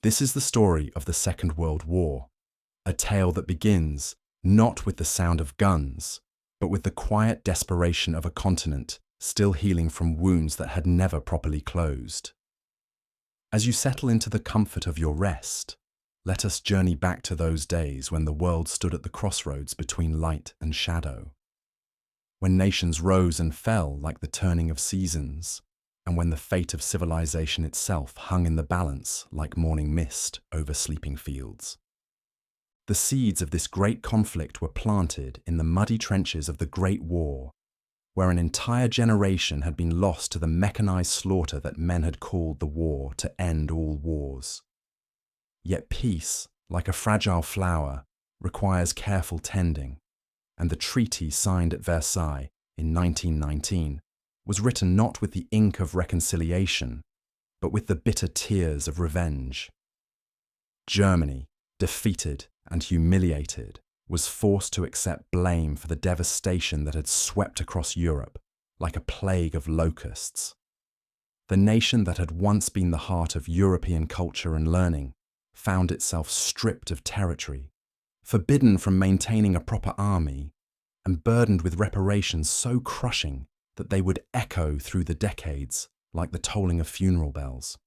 This is the story of the Second World War, a tale that begins not with the sound of guns, but with the quiet desperation of a continent still healing from wounds that had never properly closed. As you settle into the comfort of your rest, let us journey back to those days when the world stood at the crossroads between light and shadow, when nations rose and fell like the turning of seasons, and when the fate of civilization itself hung in the balance like morning mist over sleeping fields. The seeds of this great conflict were planted in the muddy trenches of the Great War, where an entire generation had been lost to the mechanized slaughter that men had called the war to end all wars. Yet peace, like a fragile flower, requires careful tending, and the treaty signed at Versailles in 1919 was written not with the ink of reconciliation, but with the bitter tears of revenge. Germany, defeated and humiliated, was forced to accept blame for the devastation that had swept across Europe like a plague of locusts. The nation that had once been the heart of European culture and learning found itself stripped of territory, forbidden from maintaining a proper army, and burdened with reparations so crushing that they would echo through the decades like the tolling of funeral bells.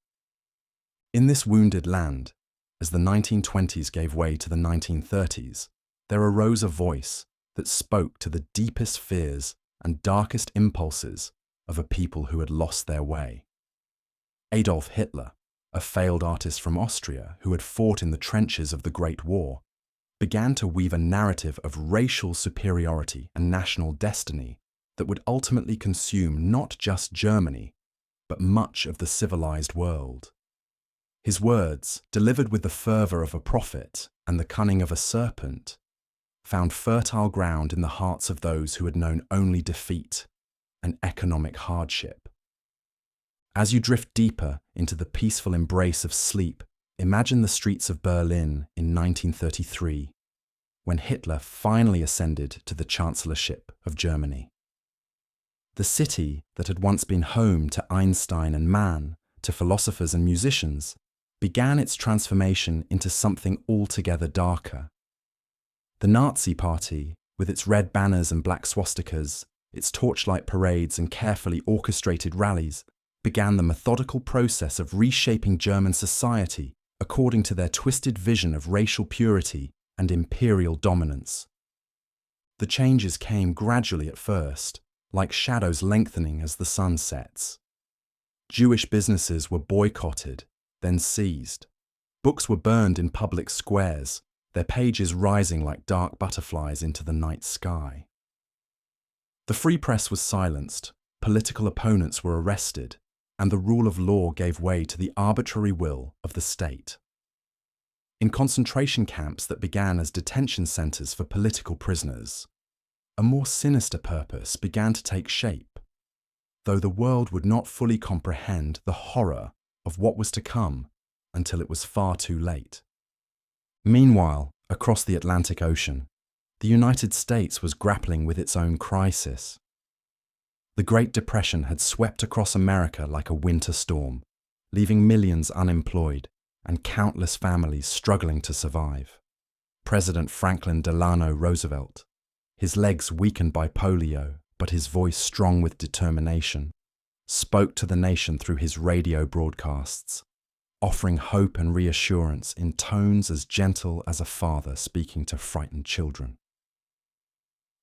In this wounded land, as the 1920s gave way to the 1930s, there arose a voice that spoke to the deepest fears and darkest impulses of a people who had lost their way. Adolf Hitler, a failed artist from Austria who had fought in the trenches of the Great War, began to weave a narrative of racial superiority and national destiny that would ultimately consume not just Germany, but much of the civilized world. His words, delivered with the fervor of a prophet and the cunning of a serpent, found fertile ground in the hearts of those who had known only defeat and economic hardship. As you drift deeper into the peaceful embrace of sleep, imagine the streets of Berlin in 1933, when Hitler finally ascended to the chancellorship of Germany. The city that had once been home to Einstein and Mann, to philosophers and musicians, began its transformation into something altogether darker. The Nazi Party, with its red banners and black swastikas, its torchlight parades and carefully orchestrated rallies, began the methodical process of reshaping German society according to their twisted vision of racial purity and imperial dominance. The changes came gradually at first, like shadows lengthening as the sun sets. Jewish businesses were boycotted, then seized. Books were burned in public squares, their pages rising like dark butterflies into the night sky. The free press was silenced, political opponents were arrested, and the rule of law gave way to the arbitrary will of the state. In concentration camps that began as detention centers for political prisoners, a more sinister purpose began to take shape, though the world would not fully comprehend the horror of what was to come until it was far too late. Meanwhile, across the Atlantic Ocean, the United States was grappling with its own crisis. The Great Depression had swept across America like a winter storm, leaving millions unemployed and countless families struggling to survive. President Franklin Delano Roosevelt, his legs weakened by polio, but his voice strong with determination, spoke to the nation through his radio broadcasts, offering hope and reassurance in tones as gentle as a father speaking to frightened children.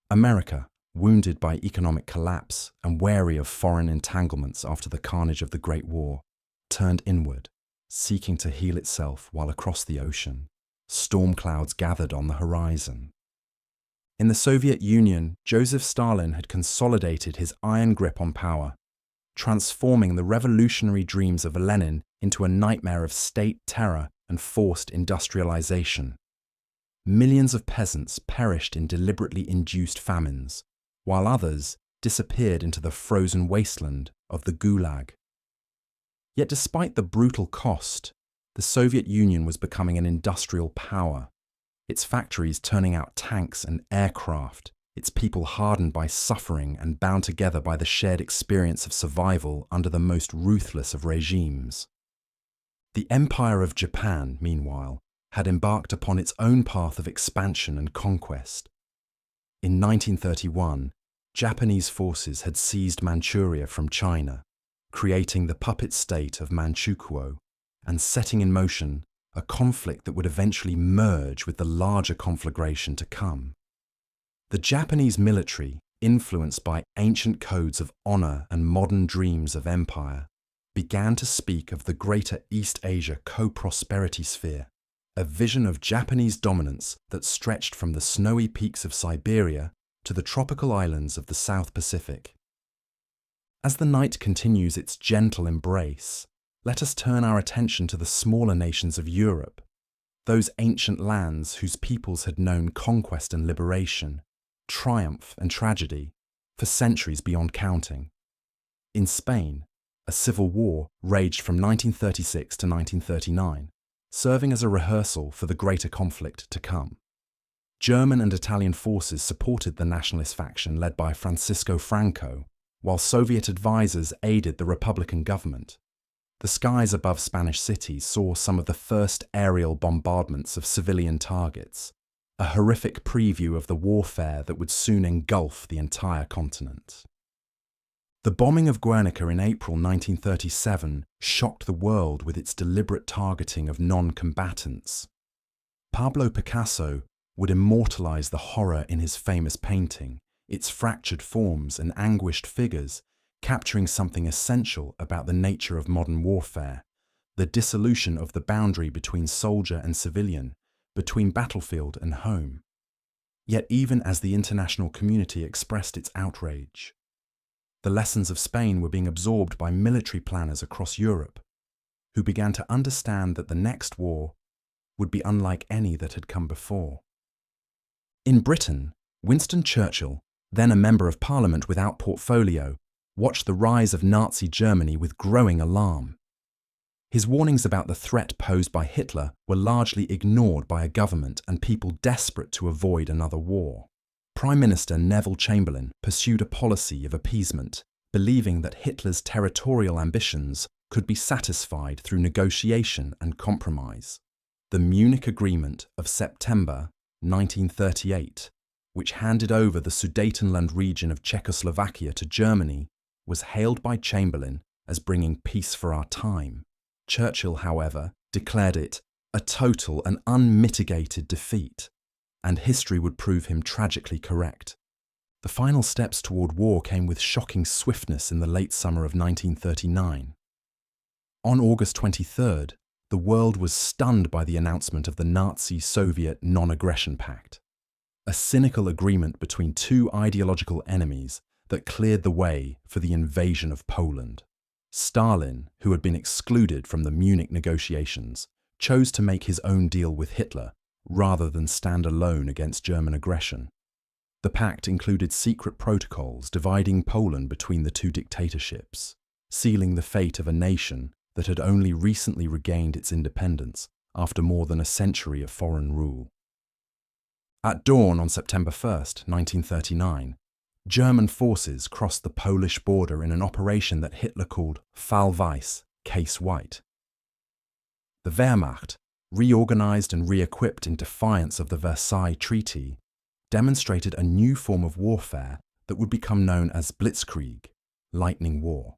America, wounded by economic collapse and wary of foreign entanglements after the carnage of the Great War, turned inward, seeking to heal itself while across the ocean, storm clouds gathered on the horizon. In the Soviet Union, Joseph Stalin had consolidated his iron grip on power, transforming the revolutionary dreams of Lenin into a nightmare of state terror and forced industrialization. Millions of peasants perished in deliberately induced famines, while others disappeared into the frozen wasteland of the Gulag. Yet despite the brutal cost, the Soviet Union was becoming an industrial power, its factories turning out tanks and aircraft, its people hardened by suffering and bound together by the shared experience of survival under the most ruthless of regimes. The Empire of Japan, meanwhile, had embarked upon its own path of expansion and conquest. In 1931, Japanese forces had seized Manchuria from China, creating the puppet state of Manchukuo and setting in motion a conflict that would eventually merge with the larger conflagration to come. The Japanese military, influenced by ancient codes of honor and modern dreams of empire, began to speak of the Greater East Asia co-prosperity sphere, a vision of Japanese dominance that stretched from the snowy peaks of Siberia to the tropical islands of the South Pacific. As the night continues its gentle embrace, let us turn our attention to the smaller nations of Europe, those ancient lands whose peoples had known conquest and liberation, triumph and tragedy, for centuries beyond counting. In Spain, a civil war raged from 1936 to 1939, serving as a rehearsal for the greater conflict to come. German and Italian forces supported the nationalist faction led by Francisco Franco, while Soviet advisors aided the Republican government. The skies above Spanish cities saw some of the first aerial bombardments of civilian targets, a horrific preview of the warfare that would soon engulf the entire continent. The bombing of Guernica in April 1937 shocked the world with its deliberate targeting of non-combatants. Pablo Picasso would immortalize the horror in his famous painting, its fractured forms and anguished figures, capturing something essential about the nature of modern warfare, the dissolution of the boundary between soldier and civilian, between battlefield and home. Yet even as the international community expressed its outrage, the lessons of Spain were being absorbed by military planners across Europe, who began to understand that the next war would be unlike any that had come before. In Britain, Winston Churchill, then a member of Parliament without portfolio, watched the rise of Nazi Germany with growing alarm. His warnings about the threat posed by Hitler were largely ignored by a government and people desperate to avoid another war. Prime Minister Neville Chamberlain pursued a policy of appeasement, believing that Hitler's territorial ambitions could be satisfied through negotiation and compromise. The Munich Agreement of September 1938, which handed over the Sudetenland region of Czechoslovakia to Germany, was hailed by Chamberlain as bringing peace for our time. Churchill, however, declared it a total and unmitigated defeat, and history would prove him tragically correct. The final steps toward war came with shocking swiftness in the late summer of 1939. On August 23rd, the world was stunned by the announcement of the Nazi-Soviet Non-Aggression Pact, a cynical agreement between two ideological enemies that cleared the way for the invasion of Poland. Stalin, who had been excluded from the Munich negotiations, chose to make his own deal with Hitler rather than stand alone against German aggression. The pact included secret protocols dividing Poland between the two dictatorships, sealing the fate of a nation that had only recently regained its independence after more than a century of foreign rule. At dawn on September 1st, 1939, German forces crossed the Polish border in an operation that Hitler called Fall Weiß, Case White. The Wehrmacht, reorganized and re-equipped in defiance of the Versailles Treaty, demonstrated a new form of warfare that would become known as Blitzkrieg, lightning war.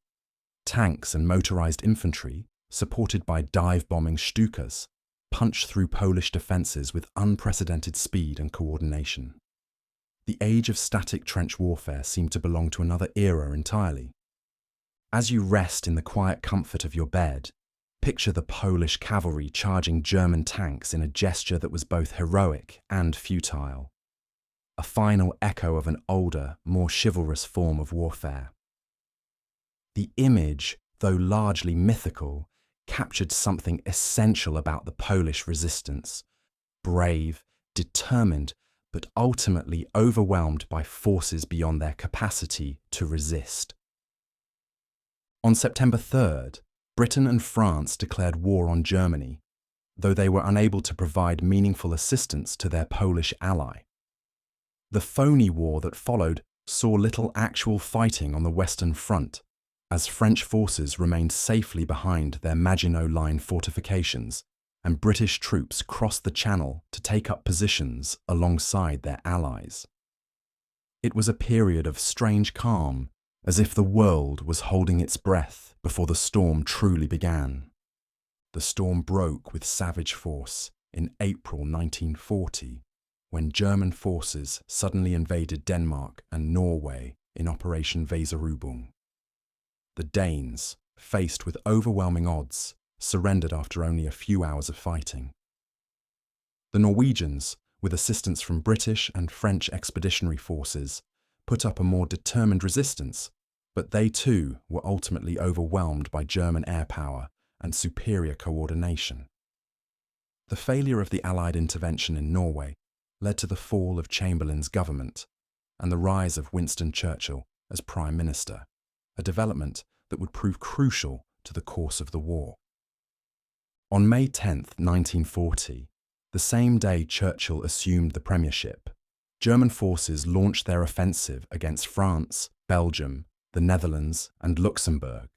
Tanks and motorized infantry, supported by dive-bombing Stukas, punched through Polish defences with unprecedented speed and coordination. The age of static trench warfare seemed to belong to another era entirely. As you rest in the quiet comfort of your bed, picture the Polish cavalry charging German tanks in a gesture that was both heroic and futile, a final echo of an older, more chivalrous form of warfare. The image, though largely mythical, captured something essential about the Polish resistance: brave, determined, but ultimately overwhelmed by forces beyond their capacity to resist. On September 3rd, Britain and France declared war on Germany, though they were unable to provide meaningful assistance to their Polish ally. The phony war that followed saw little actual fighting on the Western Front, as French forces remained safely behind their Maginot Line fortifications and British troops crossed the Channel to take up positions alongside their allies. It was a period of strange calm, as if the world was holding its breath before the storm truly began. The storm broke with savage force in April 1940, when German forces suddenly invaded Denmark and Norway in Operation Weserübung. The Danes, faced with overwhelming odds, surrendered after only a few hours of fighting. The Norwegians, with assistance from British and French expeditionary forces, put up a more determined resistance, but they too were ultimately overwhelmed by German air power and superior coordination. The failure of the Allied intervention in Norway led to the fall of Chamberlain's government and the rise of Winston Churchill as Prime Minister, a development that would prove crucial to the course of the war. On May 10, 1940, the same day Churchill assumed the premiership, German forces launched their offensive against France, Belgium, the Netherlands, and Luxembourg.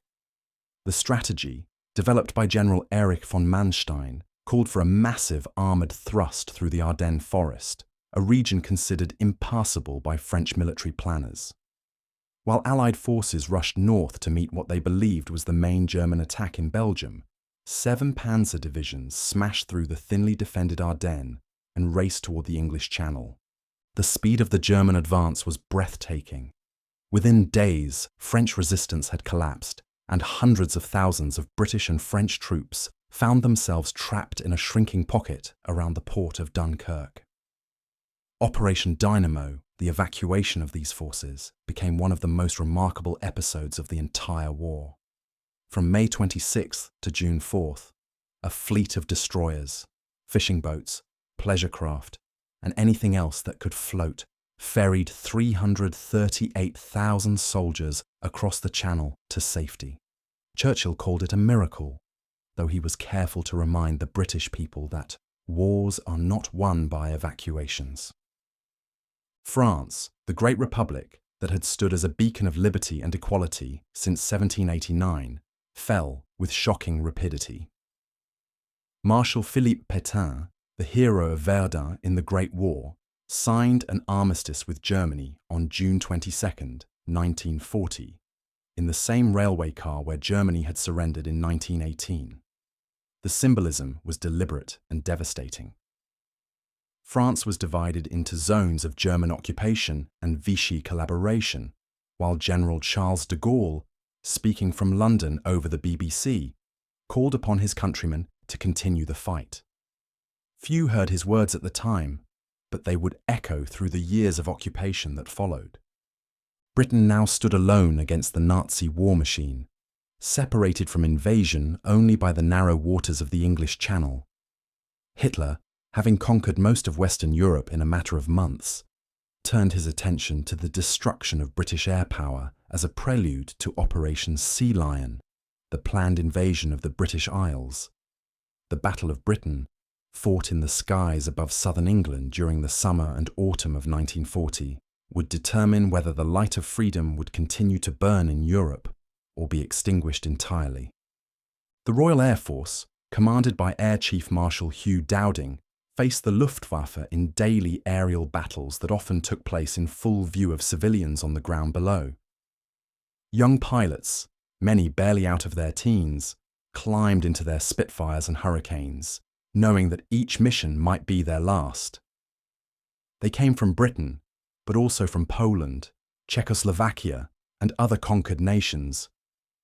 The strategy, developed by General Erich von Manstein, called for a massive armoured thrust through the Ardennes forest, a region considered impassable by French military planners. While Allied forces rushed north to meet what they believed was the main German attack in Belgium, 7 panzer divisions smashed through the thinly defended Ardennes and raced toward the English Channel. The speed of the German advance was breathtaking. Within days, French resistance had collapsed, and hundreds of thousands of British and French troops found themselves trapped in a shrinking pocket around the port of Dunkirk. Operation Dynamo, the evacuation of these forces, became one of the most remarkable episodes of the entire war. From May 26th to June 4th, a fleet of destroyers, fishing boats, pleasure craft, and anything else that could float ferried 338,000 soldiers across the Channel to safety. Churchill called it a miracle, though he was careful to remind the British people that wars are not won by evacuations. France, the great republic that had stood as a beacon of liberty and equality since 1789, fell with shocking rapidity. Marshal Philippe Pétain, the hero of Verdun in the Great War, signed an armistice with Germany on June 22, 1940, in the same railway car where Germany had surrendered in 1918. The symbolism was deliberate and devastating. France was divided into zones of German occupation and Vichy collaboration, while General Charles de Gaulle, speaking from London over the BBC, called upon his countrymen to continue the fight. Few heard his words at the time, but they would echo through the years of occupation that followed. Britain now stood alone against the Nazi war machine, separated from invasion only by the narrow waters of the English Channel. Hitler, having conquered most of Western Europe in a matter of months, turned his attention to the destruction of British air power as a prelude to Operation Sea Lion, the planned invasion of the British Isles. The Battle of Britain, fought in the skies above southern England during the summer and autumn of 1940, would determine whether the light of freedom would continue to burn in Europe or be extinguished entirely. The Royal Air Force, commanded by Air Chief Marshal Hugh Dowding, faced the Luftwaffe in daily aerial battles that often took place in full view of civilians on the ground below. Young pilots, many barely out of their teens, climbed into their Spitfires and Hurricanes, knowing that each mission might be their last. They came from Britain, but also from Poland, Czechoslovakia, and other conquered nations,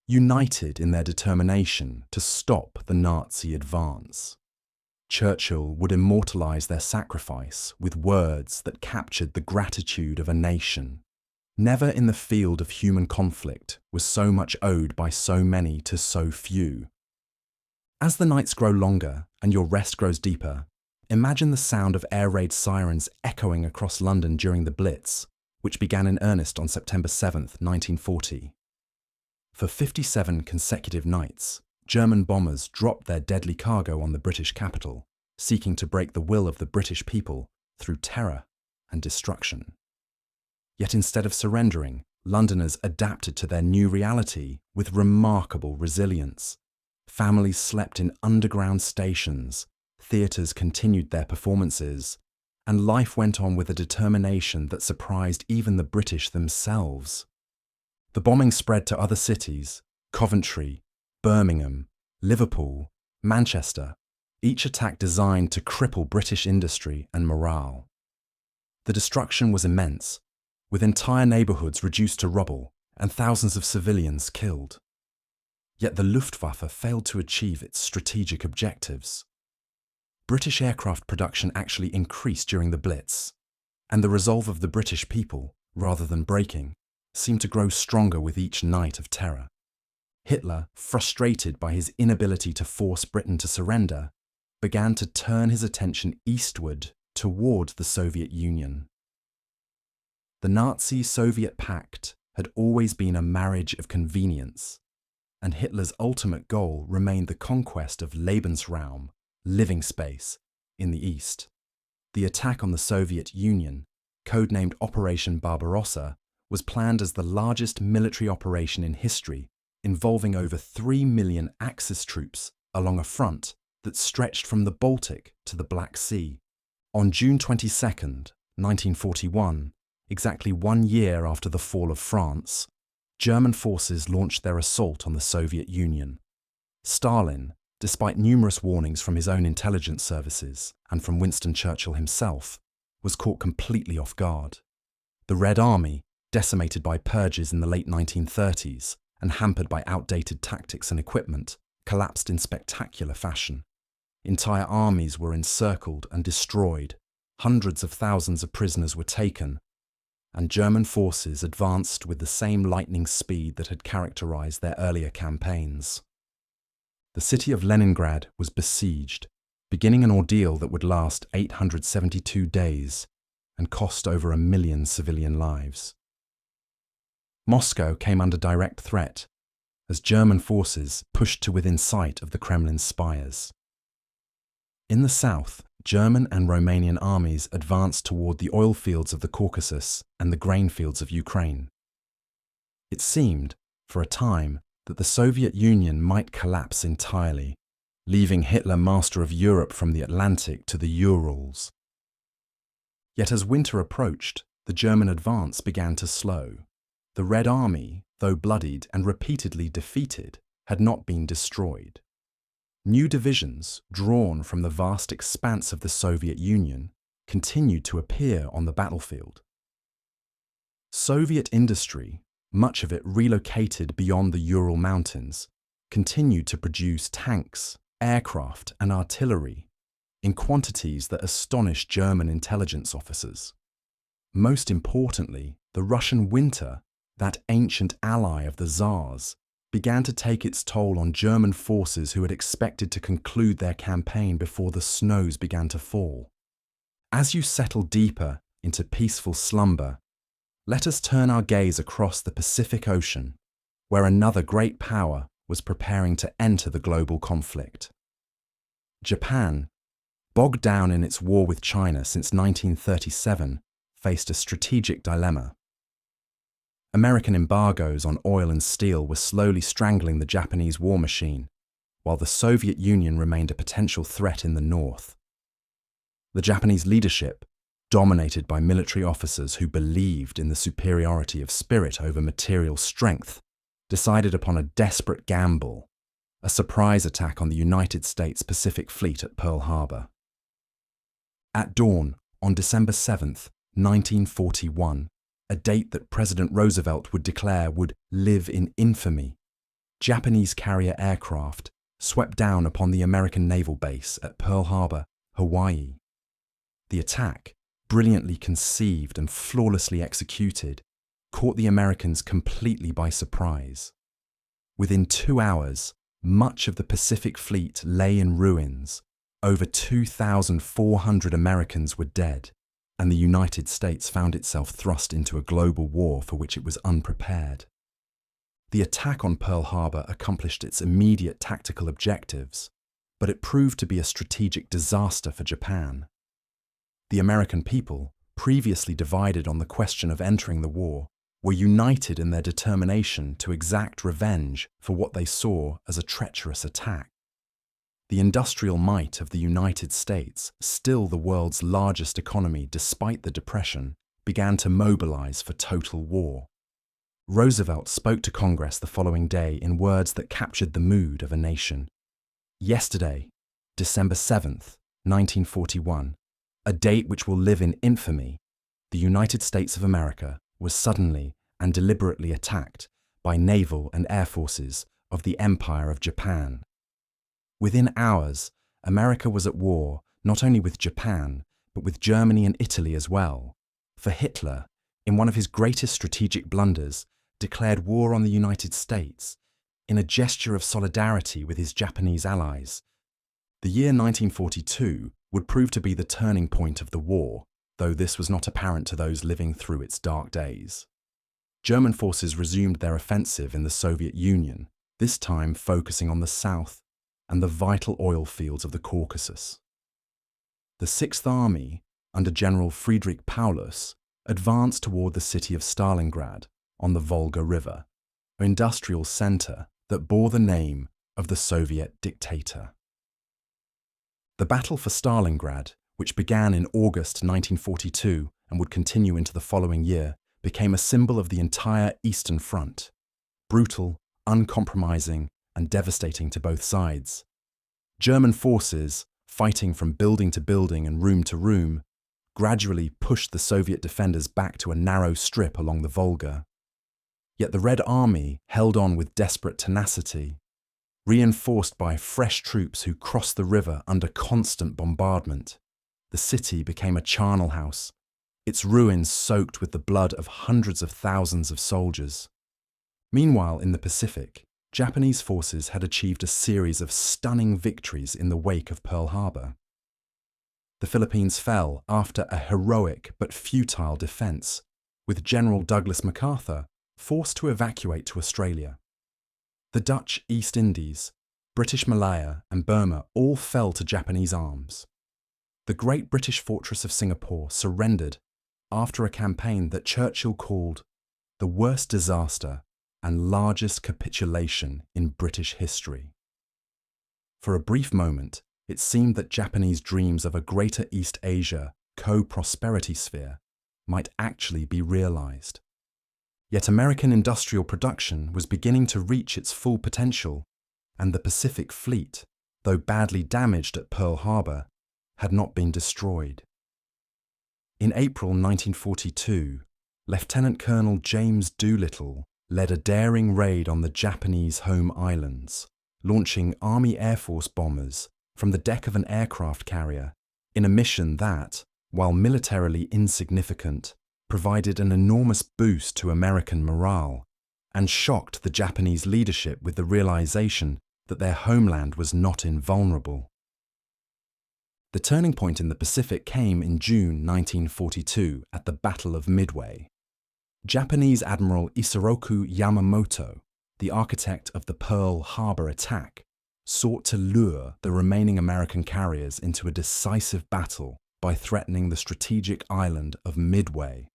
united in their determination to stop the Nazi advance. Churchill would immortalize their sacrifice with words that captured the gratitude of a nation. Never in the field of human conflict was so much owed by so many to so few. As the nights grow longer and your rest grows deeper, imagine the sound of air raid sirens echoing across London during the Blitz, which began in earnest on September 7, 1940. For 57 consecutive nights, German bombers dropped their deadly cargo on the British capital, seeking to break the will of the British people through terror and destruction. Yet instead of surrendering, Londoners adapted to their new reality with remarkable resilience. Families slept in underground stations, theatres continued their performances, and life went on with a determination that surprised even the British themselves. The bombing spread to other cities: Coventry, Birmingham, Liverpool, Manchester, each attack designed to cripple British industry and morale. The destruction was immense, with entire neighbourhoods reduced to rubble and thousands of civilians killed. Yet the Luftwaffe failed to achieve its strategic objectives. British aircraft production actually increased during the Blitz, and the resolve of the British people, rather than breaking, seemed to grow stronger with each night of terror. Hitler, frustrated by his inability to force Britain to surrender, began to turn his attention eastward toward the Soviet Union. The Nazi-Soviet pact had always been a marriage of convenience, and Hitler's ultimate goal remained the conquest of Lebensraum, living space, in the East. The attack on the Soviet Union, codenamed Operation Barbarossa, was planned as the largest military operation in history, involving over 3 million Axis troops along a front that stretched from the Baltic to the Black Sea. On June 22, 1941, exactly 1 year after the fall of France, German forces launched their assault on the Soviet Union. Stalin, despite numerous warnings from his own intelligence services and from Winston Churchill himself, was caught completely off guard. The Red Army, decimated by purges in the late 1930s and hampered by outdated tactics and equipment, collapsed in spectacular fashion. Entire armies were encircled and destroyed, hundreds of thousands of prisoners were taken, and German forces advanced with the same lightning speed that had characterized their earlier campaigns. The city of Leningrad was besieged, beginning an ordeal that would last 872 days and cost over 1 million civilian lives. Moscow came under direct threat as German forces pushed to within sight of the Kremlin's spires. In the south, German and Romanian armies advanced toward the oil fields of the Caucasus and the grain fields of Ukraine. It seemed, for a time, that the Soviet Union might collapse entirely, leaving Hitler master of Europe from the Atlantic to the Urals. Yet as winter approached, the German advance began to slow. The Red Army, though bloodied and repeatedly defeated, had not been destroyed. New divisions, drawn from the vast expanse of the Soviet Union, continued to appear on the battlefield. Soviet industry, much of it relocated beyond the Ural Mountains, continued to produce tanks, aircraft, and artillery in quantities that astonished German intelligence officers. Most importantly, the Russian winter, that ancient ally of the Tsars, began to take its toll on German forces who had expected to conclude their campaign before the snows began to fall. As you settle deeper into peaceful slumber, let us turn our gaze across the Pacific Ocean, where another great power was preparing to enter the global conflict. Japan, bogged down in its war with China since 1937, faced a strategic dilemma. American embargoes on oil and steel were slowly strangling the Japanese war machine, while the Soviet Union remained a potential threat in the north. The Japanese leadership, dominated by military officers who believed in the superiority of spirit over material strength, decided upon a desperate gamble, a surprise attack on the United States Pacific Fleet at Pearl Harbor. At dawn, on December 7th, 1941, a date that President Roosevelt would declare would live in infamy, Japanese carrier aircraft swept down upon the American naval base at Pearl Harbor, Hawaii. The attack, brilliantly conceived and flawlessly executed, caught the Americans completely by surprise. Within 2 hours, much of the Pacific Fleet lay in ruins. Over 2,400 Americans were dead, and the United States found itself thrust into a global war for which it was unprepared. The attack on Pearl Harbor accomplished its immediate tactical objectives, but it proved to be a strategic disaster for Japan. The American people, previously divided on the question of entering the war, were united in their determination to exact revenge for what they saw as a treacherous attack. The industrial might of the United States, still the world's largest economy despite the Depression, began to mobilize for total war. Roosevelt spoke to Congress the following day in words that captured the mood of a nation. Yesterday, December 7th, 1941, a date which will live in infamy, the United States of America was suddenly and deliberately attacked by naval and air forces of the Empire of Japan. Within hours, America was at war not only with Japan, but with Germany and Italy as well. For Hitler, in one of his greatest strategic blunders, declared war on the United States in a gesture of solidarity with his Japanese allies. The year 1942 would prove to be the turning point of the war, though this was not apparent to those living through its dark days. German forces resumed their offensive in the Soviet Union, this time focusing on the south and the vital oil fields of the Caucasus. The Sixth Army, under General Friedrich Paulus, advanced toward the city of Stalingrad on the Volga River, an industrial center that bore the name of the Soviet dictator. The battle for Stalingrad, which began in August 1942 and would continue into the following year, became a symbol of the entire Eastern Front, brutal, uncompromising, and devastating to both sides. German forces, fighting from building to building and room to room, gradually pushed the Soviet defenders back to a narrow strip along the Volga. Yet the Red Army held on with desperate tenacity, reinforced by fresh troops who crossed the river under constant bombardment. The city became a charnel house, its ruins soaked with the blood of hundreds of thousands of soldiers. Meanwhile, in the Pacific, Japanese forces had achieved a series of stunning victories in the wake of Pearl Harbor. The Philippines fell after a heroic but futile defense, with General Douglas MacArthur forced to evacuate to Australia. The Dutch East Indies, British Malaya, and Burma all fell to Japanese arms. The great British fortress of Singapore surrendered after a campaign that Churchill called the worst disaster and largest capitulation in British history. For a brief moment, it seemed that Japanese dreams of a greater East Asia co-prosperity sphere might actually be realized. Yet American industrial production was beginning to reach its full potential, and the Pacific Fleet, though badly damaged at Pearl Harbor, had not been destroyed. In April 1942, Lieutenant Colonel James Doolittle led a daring raid on the Japanese home islands, launching Army Air Force bombers from the deck of an aircraft carrier in a mission that, while militarily insignificant, provided an enormous boost to American morale and shocked the Japanese leadership with the realization that their homeland was not invulnerable. The turning point in the Pacific came in June 1942 at the Battle of Midway. Japanese Admiral Isoroku Yamamoto, the architect of the Pearl Harbor attack, sought to lure the remaining American carriers into a decisive battle by threatening the strategic island of Midway.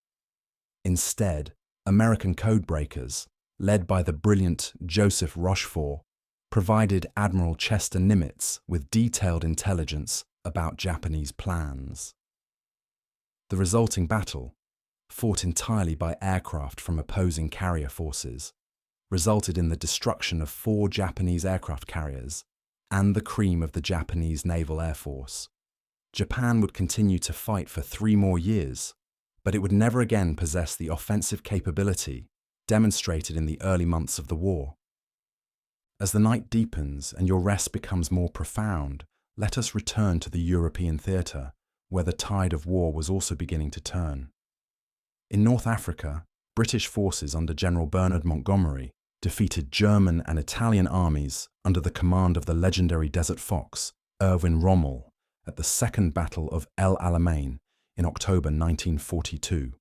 Instead, American codebreakers, led by the brilliant Joseph Rochefort, provided Admiral Chester Nimitz with detailed intelligence about Japanese plans. The resulting battle, fought entirely by aircraft from opposing carrier forces, resulted in the destruction of 4 Japanese aircraft carriers and the cream of the Japanese Naval Air Force. Japan would continue to fight for 3 more years, but it would never again possess the offensive capability demonstrated in the early months of the war. As the night deepens and your rest becomes more profound, let us return to the European theatre, where the tide of war was also beginning to turn. In North Africa, British forces under General Bernard Montgomery defeated German and Italian armies under the command of the legendary Desert Fox, Erwin Rommel, at the Second Battle of El Alamein in October 1942.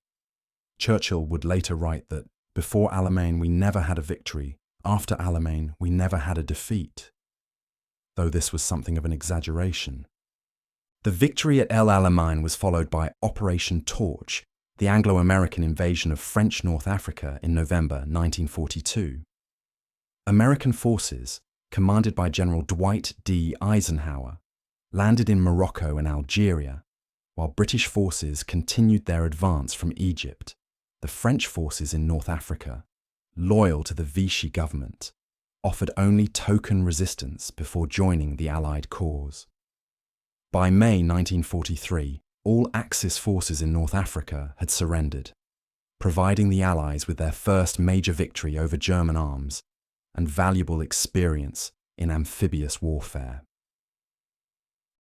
Churchill would later write that, "Before Alamein we never had a victory, after Alamein we never had a defeat," though this was something of an exaggeration. The victory at El Alamein was followed by Operation Torch, the Anglo-American invasion of French North Africa in November 1942. American forces, commanded by General Dwight D. Eisenhower, landed in Morocco and Algeria, while British forces continued their advance from Egypt. The French forces in North Africa, loyal to the Vichy government, offered only token resistance before joining the Allied cause. By May 1943, all Axis forces in North Africa had surrendered, providing the Allies with their first major victory over German arms and valuable experience in amphibious warfare.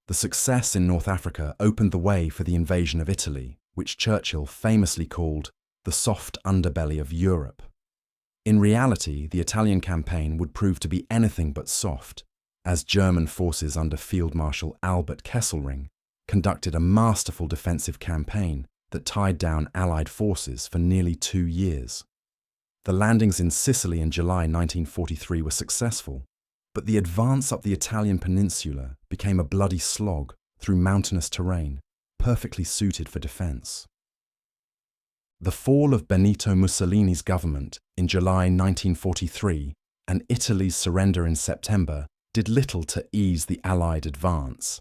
The success in North Africa opened the way for the invasion of Italy, which Churchill famously called the soft underbelly of Europe. In reality, the Italian campaign would prove to be anything but soft, as German forces under Field Marshal Albert Kesselring conducted a masterful defensive campaign that tied down Allied forces for nearly 2 years. The landings in Sicily in July 1943 were successful, but the advance up the Italian peninsula became a bloody slog through mountainous terrain, perfectly suited for defense. The fall of Benito Mussolini's government in July 1943 and Italy's surrender in September did little to ease the Allied advance.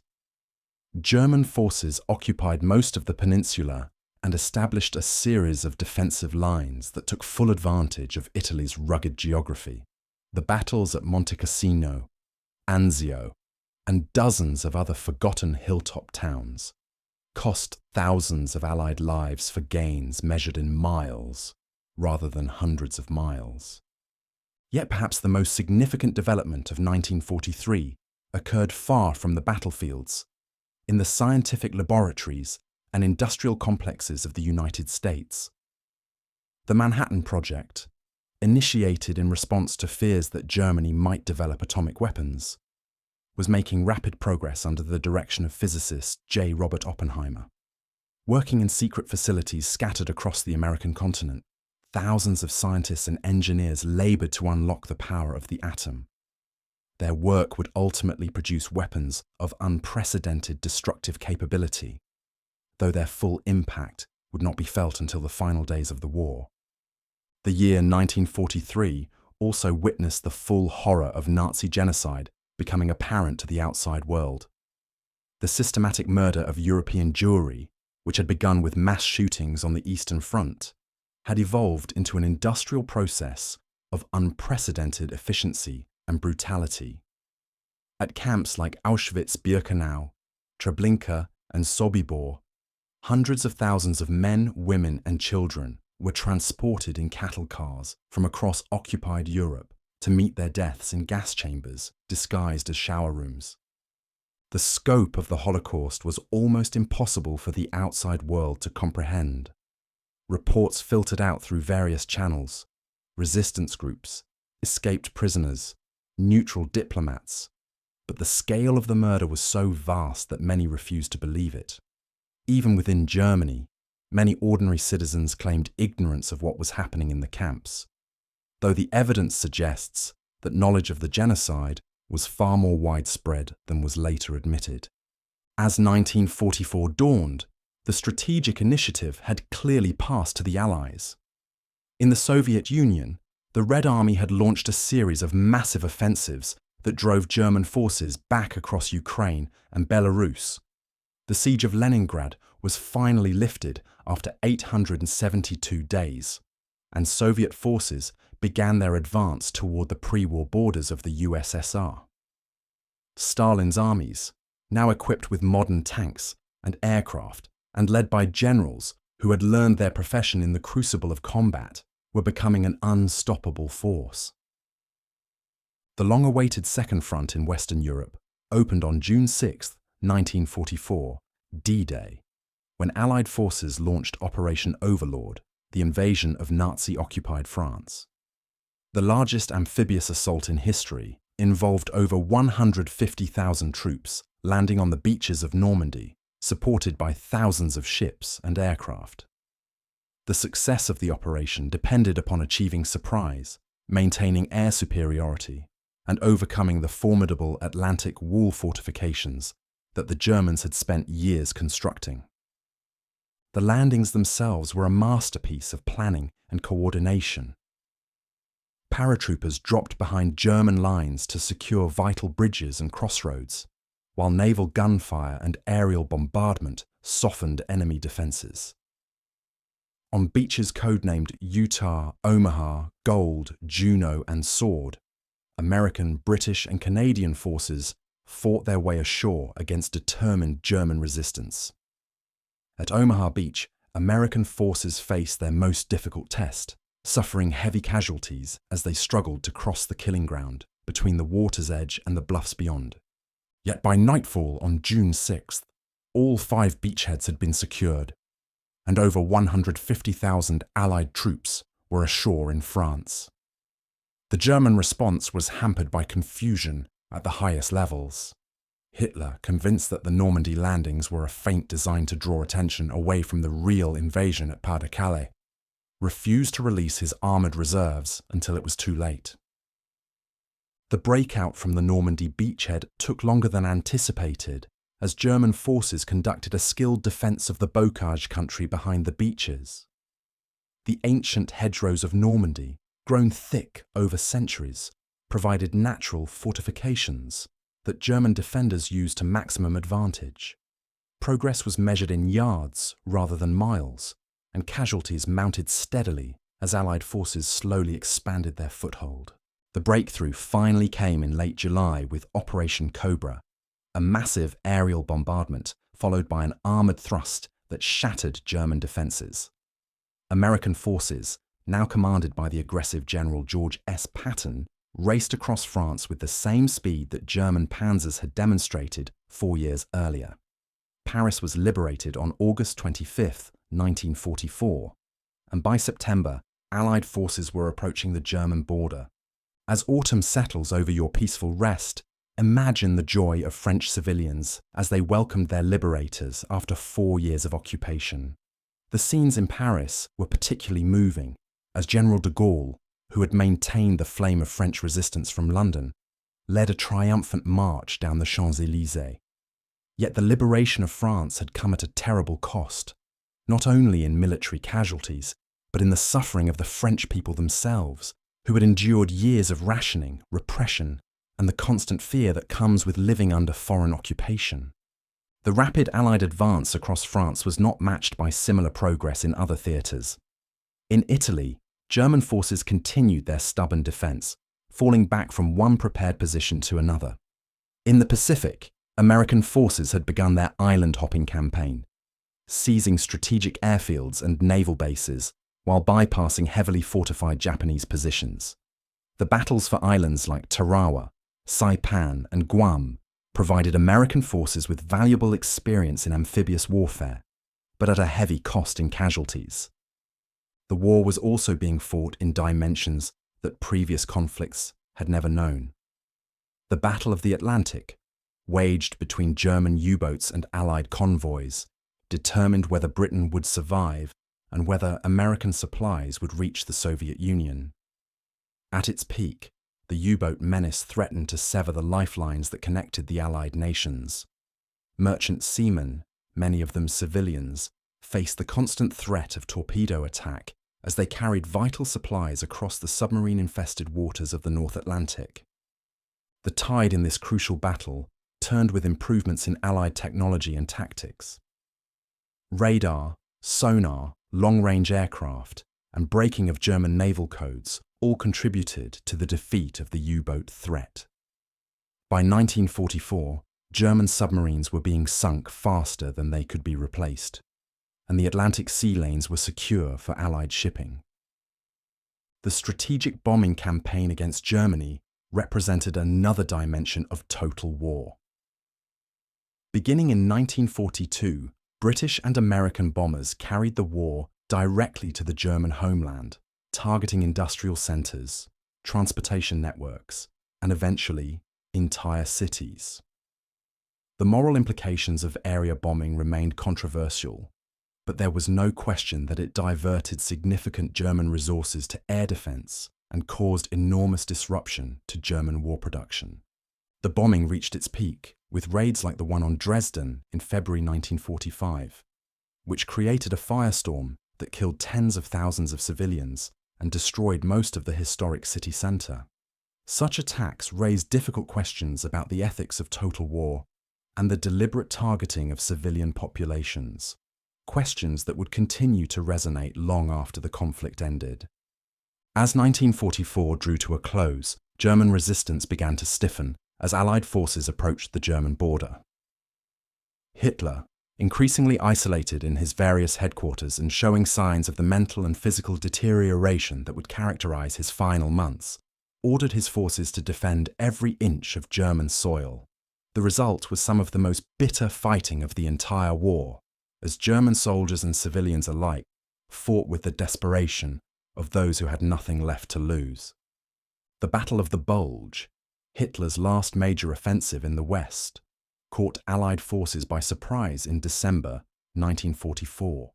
German forces occupied most of the peninsula and established a series of defensive lines that took full advantage of Italy's rugged geography. The battles at Monte Cassino, Anzio, and dozens of other forgotten hilltop towns cost thousands of Allied lives for gains measured in miles rather than hundreds of miles. Yet perhaps the most significant development of 1943 occurred far from the battlefields, in the scientific laboratories and industrial complexes of the United States. The Manhattan Project, initiated in response to fears that Germany might develop atomic weapons, was making rapid progress under the direction of physicist J. Robert Oppenheimer. Working in secret facilities scattered across the American continent, thousands of scientists and engineers labored to unlock the power of the atom. Their work would ultimately produce weapons of unprecedented destructive capability, though their full impact would not be felt until the final days of the war. The year 1943 also witnessed the full horror of Nazi genocide becoming apparent to the outside world. The systematic murder of European Jewry, which had begun with mass shootings on the Eastern Front, had evolved into an industrial process of unprecedented efficiency and brutality. At camps like Auschwitz-Birkenau, Treblinka, and Sobibor, hundreds of thousands of men, women, and children were transported in cattle cars from across occupied Europe to meet their deaths in gas chambers disguised as shower rooms. The scope of the Holocaust was almost impossible for the outside world to comprehend. Reports filtered out through various channels: resistance groups, escaped prisoners, neutral diplomats. But the scale of the murder was so vast that many refused to believe it. Even within Germany, many ordinary citizens claimed ignorance of what was happening in the camps, though the evidence suggests that knowledge of the genocide was far more widespread than was later admitted. As 1944 dawned, the strategic initiative had clearly passed to the Allies. In the Soviet Union, the Red Army had launched a series of massive offensives that drove German forces back across Ukraine and Belarus. The siege of Leningrad was finally lifted after 872 days, and Soviet forces began their advance toward the pre-war borders of the USSR. Stalin's armies, now equipped with modern tanks and aircraft and led by generals who had learned their profession in the crucible of combat, were becoming an unstoppable force. The long-awaited Second Front in Western Europe opened on June 6, 1944, D-Day, when Allied forces launched Operation Overlord, the invasion of Nazi-occupied France. The largest amphibious assault in history involved over 150,000 troops landing on the beaches of Normandy, supported by thousands of ships and aircraft. The success of the operation depended upon achieving surprise, maintaining air superiority, and overcoming the formidable Atlantic wall fortifications that the Germans had spent years constructing. The landings themselves were a masterpiece of planning and coordination. Paratroopers dropped behind German lines to secure vital bridges and crossroads, while naval gunfire and aerial bombardment softened enemy defences. On beaches codenamed Utah, Omaha, Gold, Juno, and Sword, American, British, and Canadian forces fought their way ashore against determined German resistance. At Omaha Beach, American forces faced their most difficult test, suffering heavy casualties as they struggled to cross the killing ground between the water's edge and the bluffs beyond. Yet by nightfall on June 6th, all 5 beachheads had been secured, and over 150,000 Allied troops were ashore in France. The German response was hampered by confusion at the highest levels. Hitler, convinced that the Normandy landings were a feint designed to draw attention away from the real invasion at Pas-de-Calais, refused to release his armoured reserves until it was too late. The breakout from the Normandy beachhead took longer than anticipated, as German forces conducted a skilled defence of the bocage country behind the beaches. The ancient hedgerows of Normandy, grown thick over centuries, provided natural fortifications that German defenders used to maximum advantage. Progress was measured in yards rather than miles, and casualties mounted steadily as Allied forces slowly expanded their foothold. The breakthrough finally came in late July with Operation Cobra, a massive aerial bombardment followed by an armoured thrust that shattered German defences. American forces, now commanded by the aggressive General George S. Patton, raced across France with the same speed that German panzers had demonstrated 4 years earlier. Paris was liberated on August 25, 1944, and by September, Allied forces were approaching the German border. As autumn settles over your peaceful rest, imagine the joy of French civilians as they welcomed their liberators after 4 years of occupation. The scenes in Paris were particularly moving, as General de Gaulle, who had maintained the flame of French resistance from London, led a triumphant march down the Champs-Élysées. Yet the liberation of France had come at a terrible cost, not only in military casualties, but in the suffering of the French people themselves, who had endured years of rationing, repression, and the constant fear that comes with living under foreign occupation. The rapid Allied advance across France was not matched by similar progress in other theatres. In Italy, German forces continued their stubborn defence, falling back from one prepared position to another. In the Pacific, American forces had begun their island-hopping campaign, seizing strategic airfields and naval bases while bypassing heavily fortified Japanese positions. The battles for islands like Tarawa, Saipan, and Guam provided American forces with valuable experience in amphibious warfare, but at a heavy cost in casualties. The war was also being fought in dimensions that previous conflicts had never known. The Battle of the Atlantic, waged between German U-boats and Allied convoys, determined whether Britain would survive and whether American supplies would reach the Soviet Union. At its peak, the U-boat menace threatened to sever the lifelines that connected the Allied nations. Merchant seamen, many of them civilians, faced the constant threat of torpedo attack as they carried vital supplies across the submarine-infested waters of the North Atlantic. The tide in this crucial battle turned with improvements in Allied technology and tactics. Radar, sonar, long-range aircraft, and breaking of German naval codes all contributed to the defeat of the U-boat threat. By 1944, German submarines were being sunk faster than they could be replaced, and the Atlantic sea lanes were secure for Allied shipping. The strategic bombing campaign against Germany represented another dimension of total war. Beginning in 1942, British and American bombers carried the war directly to the German homeland, targeting industrial centres, transportation networks, and eventually, entire cities. The moral implications of area bombing remained controversial, but there was no question that it diverted significant German resources to air defence and caused enormous disruption to German war production. The bombing reached its peak with raids like the one on Dresden in February 1945, which created a firestorm that killed tens of thousands of civilians and destroyed most of the historic city centre. Such attacks raised difficult questions about the ethics of total war and the deliberate targeting of civilian populations, questions that would continue to resonate long after the conflict ended. As 1944 drew to a close, German resistance began to stiffen as Allied forces approached the German border. Hitler, increasingly isolated in his various headquarters and showing signs of the mental and physical deterioration that would characterize his final months, ordered his forces to defend every inch of German soil. The result was some of the most bitter fighting of the entire war, as German soldiers and civilians alike fought with the desperation of those who had nothing left to lose. The Battle of the Bulge, Hitler's last major offensive in the West, caught Allied forces by surprise in December 1944.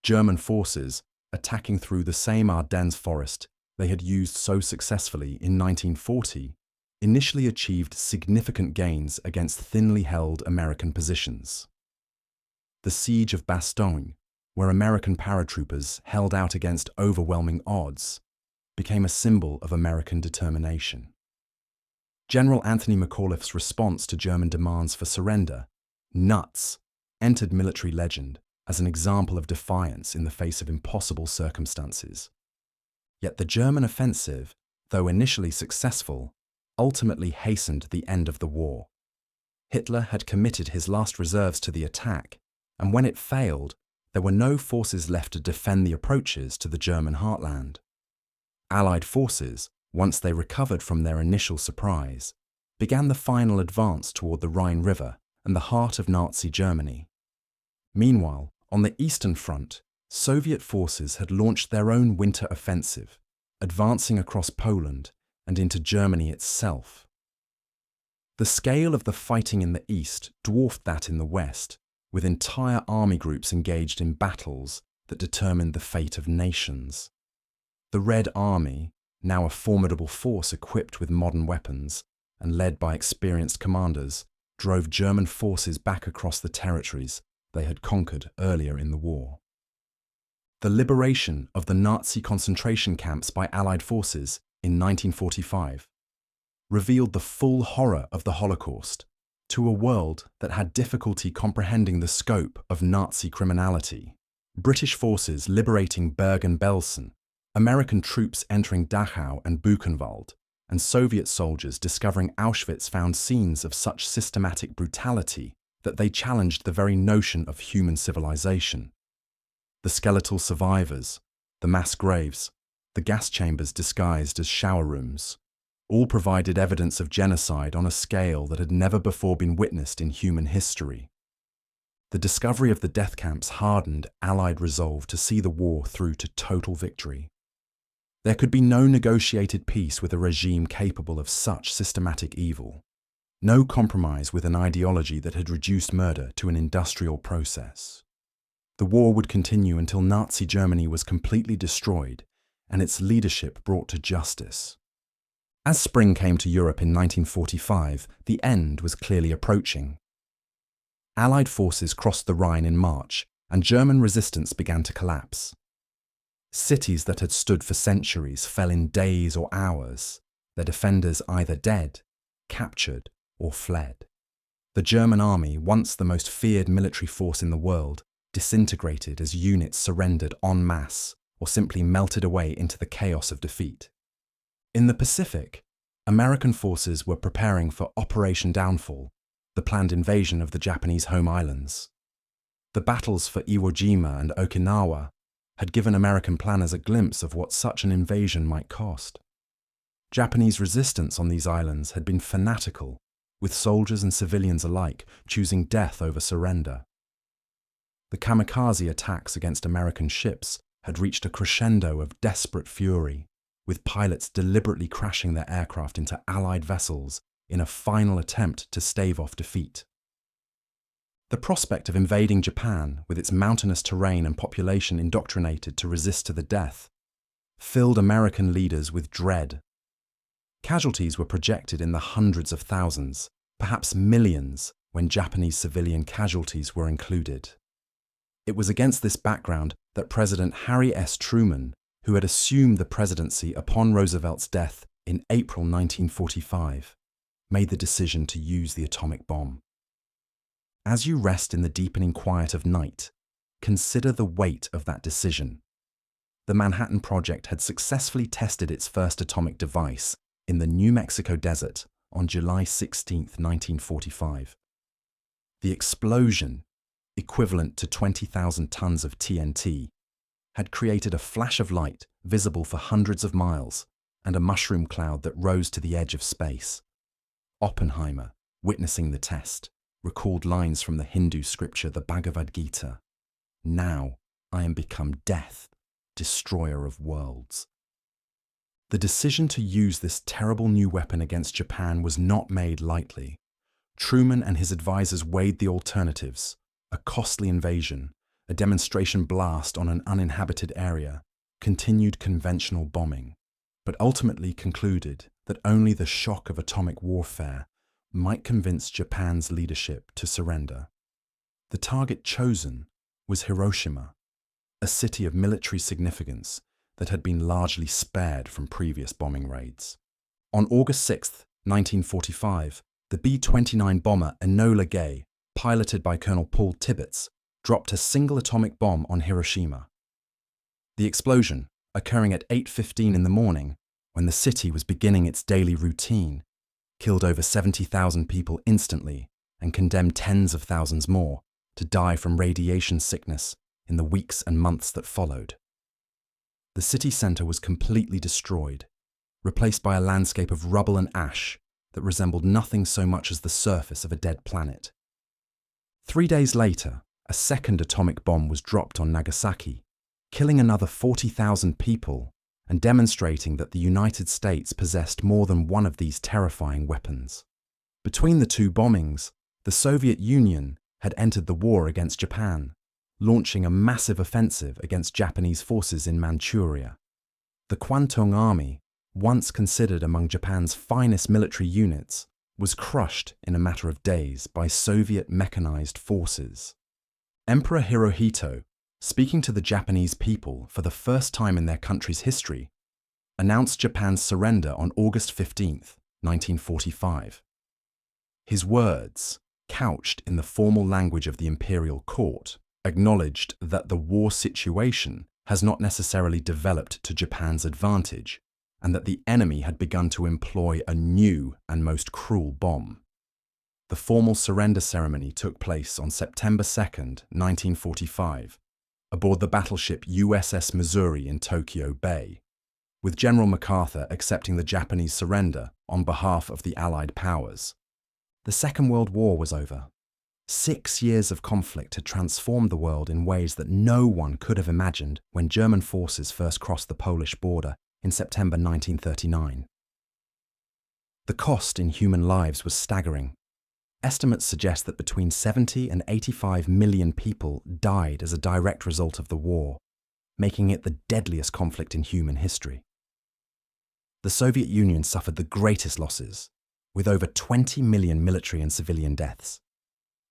German forces, attacking through the same Ardennes forest they had used so successfully in 1940, initially achieved significant gains against thinly held American positions. The Siege of Bastogne, where American paratroopers held out against overwhelming odds, became a symbol of American determination. General Anthony McAuliffe's response to German demands for surrender, "Nuts," entered military legend as an example of defiance in the face of impossible circumstances. Yet the German offensive, though initially successful, ultimately hastened the end of the war. Hitler had committed his last reserves to the attack, and when it failed, there were no forces left to defend the approaches to the German heartland. Allied forces, once they recovered from their initial surprise, began the final advance toward the Rhine River and the heart of Nazi Germany. Meanwhile, on the Eastern Front, Soviet forces had launched their own winter offensive, advancing across Poland and into Germany itself. The scale of the fighting in the East dwarfed that in the West, with entire army groups engaged in battles that determined the fate of nations. The Red Army, now a formidable force equipped with modern weapons and led by experienced commanders, drove German forces back across the territories they had conquered earlier in the war. The liberation of the Nazi concentration camps by Allied forces in 1945 revealed the full horror of the Holocaust to a world that had difficulty comprehending the scope of Nazi criminality. British forces liberating Bergen-Belsen, American troops entering Dachau and Buchenwald, and Soviet soldiers discovering Auschwitz found scenes of such systematic brutality that they challenged the very notion of human civilization. The skeletal survivors, the mass graves, the gas chambers disguised as shower rooms, all provided evidence of genocide on a scale that had never before been witnessed in human history. The discovery of the death camps hardened Allied resolve to see the war through to total victory. There could be no negotiated peace with a regime capable of such systematic evil, no compromise with an ideology that had reduced murder to an industrial process. The war would continue until Nazi Germany was completely destroyed and its leadership brought to justice. As spring came to Europe in 1945, the end was clearly approaching. Allied forces crossed the Rhine in March, and German resistance began to collapse. Cities that had stood for centuries fell in days or hours, their defenders either dead, captured, or fled. The German army, once the most feared military force in the world, disintegrated as units surrendered en masse or simply melted away into the chaos of defeat. In the Pacific, American forces were preparing for Operation Downfall, the planned invasion of the Japanese home islands. The battles for Iwo Jima and Okinawa had given American planners a glimpse of what such an invasion might cost. Japanese resistance on these islands had been fanatical, with soldiers and civilians alike choosing death over surrender. The kamikaze attacks against American ships had reached a crescendo of desperate fury, with pilots deliberately crashing their aircraft into Allied vessels in a final attempt to stave off defeat. The prospect of invading Japan, with its mountainous terrain and population indoctrinated to resist to the death, filled American leaders with dread. Casualties were projected in the hundreds of thousands, perhaps millions, when Japanese civilian casualties were included. It was against this background that President Harry S. Truman, who had assumed the presidency upon Roosevelt's death in April 1945, made the decision to use the atomic bomb. As you rest in the deepening quiet of night, consider the weight of that decision. The Manhattan Project had successfully tested its first atomic device in the New Mexico desert on July 16, 1945. The explosion, equivalent to 20,000 tons of TNT, had created a flash of light visible for hundreds of miles and a mushroom cloud that rose to the edge of space. Oppenheimer, witnessing the test, recalled lines from the Hindu scripture, the Bhagavad Gita. "Now I am become death, destroyer of worlds." The decision to use this terrible new weapon against Japan was not made lightly. Truman and his advisors weighed the alternatives: a costly invasion, a demonstration blast on an uninhabited area, continued conventional bombing, but ultimately concluded that only the shock of atomic warfare might convince Japan's leadership to surrender. The target chosen was Hiroshima, a city of military significance that had been largely spared from previous bombing raids. On August 6, 1945, the B-29 bomber Enola Gay, piloted by Colonel Paul Tibbets, dropped a single atomic bomb on Hiroshima. The explosion, occurring at 8:15 in the morning, when the city was beginning its daily routine, killed over 70,000 people instantly and condemned tens of thousands more to die from radiation sickness in the weeks and months that followed. The city centre was completely destroyed, replaced by a landscape of rubble and ash that resembled nothing so much as the surface of a dead planet. 3 days later, a second atomic bomb was dropped on Nagasaki, killing another 40,000 people and demonstrating that the United States possessed more than one of these terrifying weapons. Between the two bombings, the Soviet Union had entered the war against Japan, launching a massive offensive against Japanese forces in Manchuria. The Kwantung Army, once considered among Japan's finest military units, was crushed in a matter of days by Soviet mechanized forces. Emperor Hirohito, speaking to the Japanese people for the first time in their country's history, announced Japan's surrender on August 15, 1945. His words, couched in the formal language of the imperial court, acknowledged that the war situation has not necessarily developed to Japan's advantage, and that the enemy had begun to employ a new and most cruel bomb. The formal surrender ceremony took place on September 2, 1945, aboard the battleship USS Missouri in Tokyo Bay, with General MacArthur accepting the Japanese surrender on behalf of the Allied powers. The Second World War was over. 6 years of conflict had transformed the world in ways that no one could have imagined when German forces first crossed the Polish border in September 1939. The cost in human lives was staggering. Estimates suggest that between 70 and 85 million people died as a direct result of the war, making it the deadliest conflict in human history. The Soviet Union suffered the greatest losses, with over 20 million military and civilian deaths.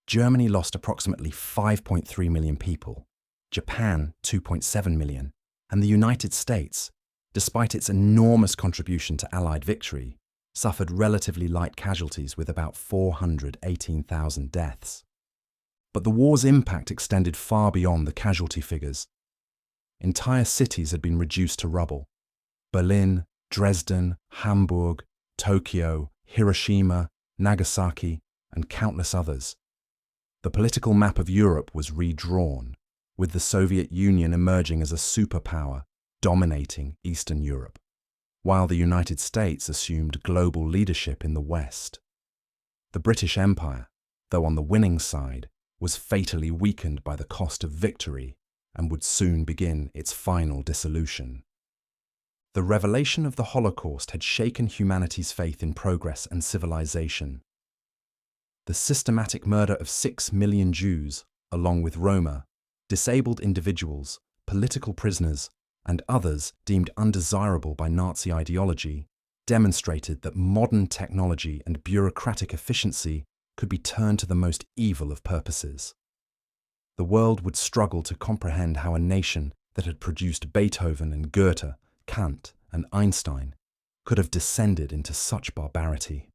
Germany lost approximately 5.3 million people, Japan 2.7 million, and the United States, despite its enormous contribution to Allied victory, suffered relatively light casualties with about 418,000 deaths. But the war's impact extended far beyond the casualty figures. Entire cities had been reduced to rubble. Berlin, Dresden, Hamburg, Tokyo, Hiroshima, Nagasaki, and countless others. The political map of Europe was redrawn, with the Soviet Union emerging as a superpower, dominating Eastern Europe, while the United States assumed global leadership in the West. The British Empire, though on the winning side, was fatally weakened by the cost of victory and would soon begin its final dissolution. The revelation of the Holocaust had shaken humanity's faith in progress and civilization. The systematic murder of 6 million Jews, along with Roma, disabled individuals, political prisoners, and others deemed undesirable by Nazi ideology, demonstrated that modern technology and bureaucratic efficiency could be turned to the most evil of purposes. the world would struggle to comprehend how a nation that had produced Beethoven and Goethe, Kant and Einstein could have descended into such barbarity.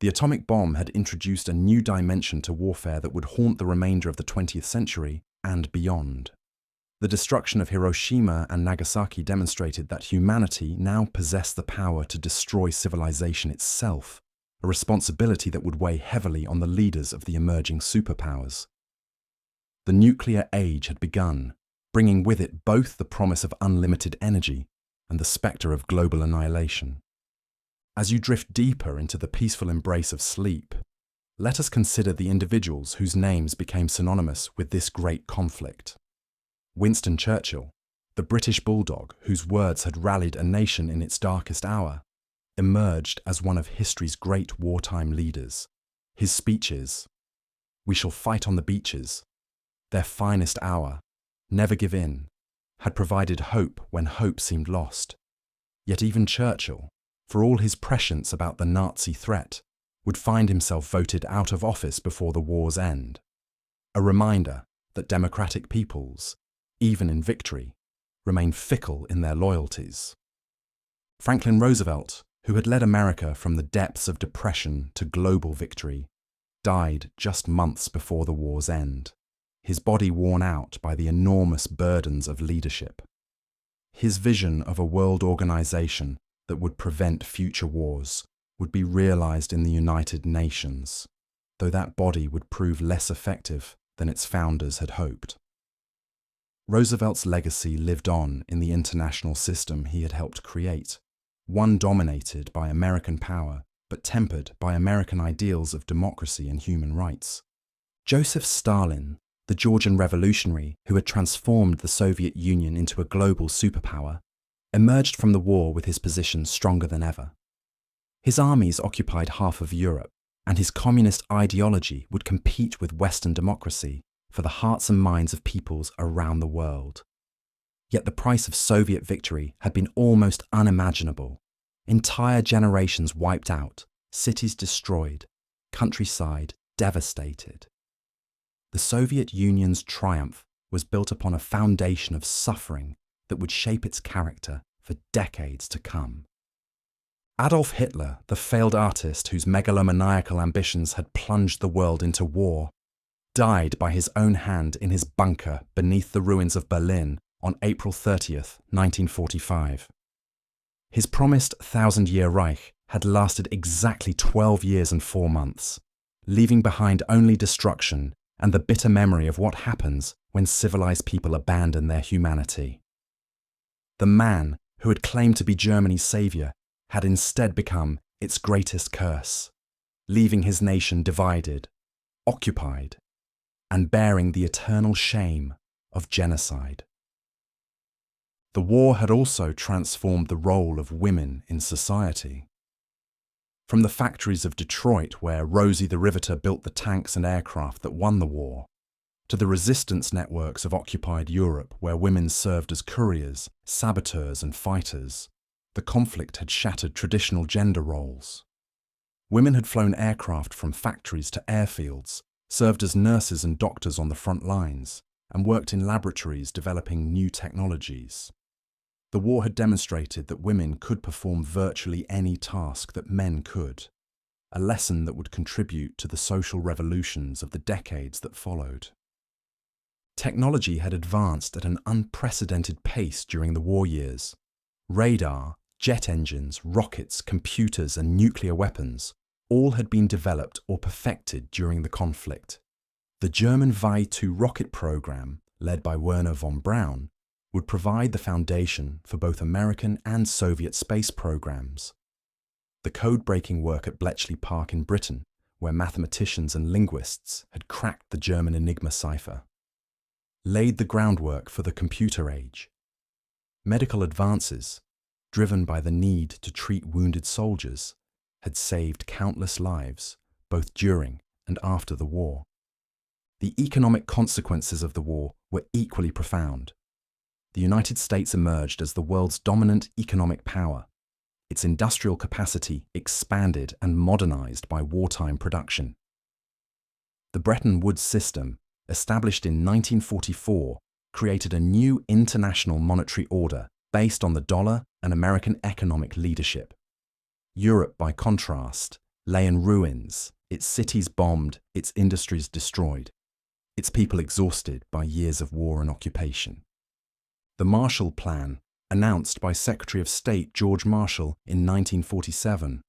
The atomic bomb had introduced a new dimension to warfare that would haunt the remainder of the 20th century and beyond. The destruction of Hiroshima and Nagasaki demonstrated that humanity now possessed the power to destroy civilization itself, a responsibility that would weigh heavily on the leaders of the emerging superpowers. The nuclear age had begun, bringing with it both the promise of unlimited energy and the spectre of global annihilation. As you drift deeper into the peaceful embrace of sleep, let us consider the individuals whose names became synonymous with this great conflict. Winston Churchill, the British bulldog whose words had rallied a nation in its darkest hour, emerged as one of history's great wartime leaders. His speeches, "We shall fight on the beaches," their finest hour, "Never give in," had provided hope when hope seemed lost. Yet even Churchill, for all his prescience about the Nazi threat, would find himself voted out of office before the war's end. A reminder that democratic peoples, even in victory, remain fickle in their loyalties. Franklin Roosevelt, who had led America from the depths of depression to global victory, died just months before the war's end, his body worn out by the enormous burdens of leadership. His vision of a world organization that would prevent future wars would be realized in the United Nations, though that body would prove less effective than its founders had hoped. Roosevelt's legacy lived on in the international system he had helped create, one dominated by American power but tempered by American ideals of democracy and human rights. Joseph Stalin, the Georgian revolutionary who had transformed the Soviet Union into a global superpower, emerged from the war with his position stronger than ever. His armies occupied half of Europe, and his communist ideology would compete with Western democracy for the hearts and minds of peoples around the world. Yet the price of Soviet victory had been almost unimaginable. Entire generations wiped out, cities destroyed, countryside devastated. The Soviet Union's triumph was built upon a foundation of suffering that would shape its character for decades to come. Adolf Hitler, the failed artist whose megalomaniacal ambitions had plunged the world into war, died by his own hand in his bunker beneath the ruins of Berlin on April 30th, 1945. His promised 1,000-year Reich had lasted exactly 12 years and 4 months, leaving behind only destruction and the bitter memory of what happens when civilized people abandon their humanity. The man who had claimed to be Germany's savior had instead become its greatest curse, leaving his nation divided, occupied, and bearing the eternal shame of genocide. The war had also transformed the role of women in society. From the factories of Detroit, where Rosie the Riveter built the tanks and aircraft that won the war, to the resistance networks of occupied Europe, where women served as couriers, saboteurs and fighters, the conflict had shattered traditional gender roles. Women had flown aircraft from factories to airfields, served as nurses and doctors on the front lines, and worked in laboratories developing new technologies. The war had demonstrated that women could perform virtually any task that men could, a lesson that would contribute to the social revolutions of the decades that followed. Technology had advanced at an unprecedented pace during the war years. Radar, jet engines, rockets, computers, and nuclear weapons all had been developed or perfected during the conflict. The German Vi-2 rocket program, led by Wernher von Braun, would provide the foundation for both American and Soviet space programs. The code-breaking work at Bletchley Park in Britain, where mathematicians and linguists had cracked the German Enigma cipher, laid the groundwork for the computer age. Medical advances, driven by the need to treat wounded soldiers, had saved countless lives, both during and after the war. The economic consequences of the war were equally profound. The United States emerged as the world's dominant economic power, its industrial capacity expanded and modernized by wartime production. The Bretton Woods system, established in 1944, created a new international monetary order based on the dollar and American economic leadership. Europe, by contrast, lay in ruins, its cities bombed, its industries destroyed, its people exhausted by years of war and occupation. The Marshall Plan, announced by Secretary of State George Marshall in 1947,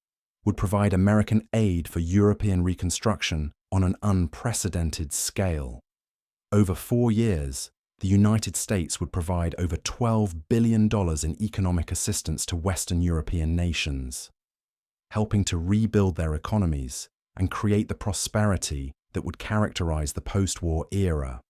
would provide American aid for European reconstruction on an unprecedented scale. Over 4 years, the United States would provide over $12 billion in economic assistance to Western European nations, helping to rebuild their economies and create the prosperity that would characterize the post-war era.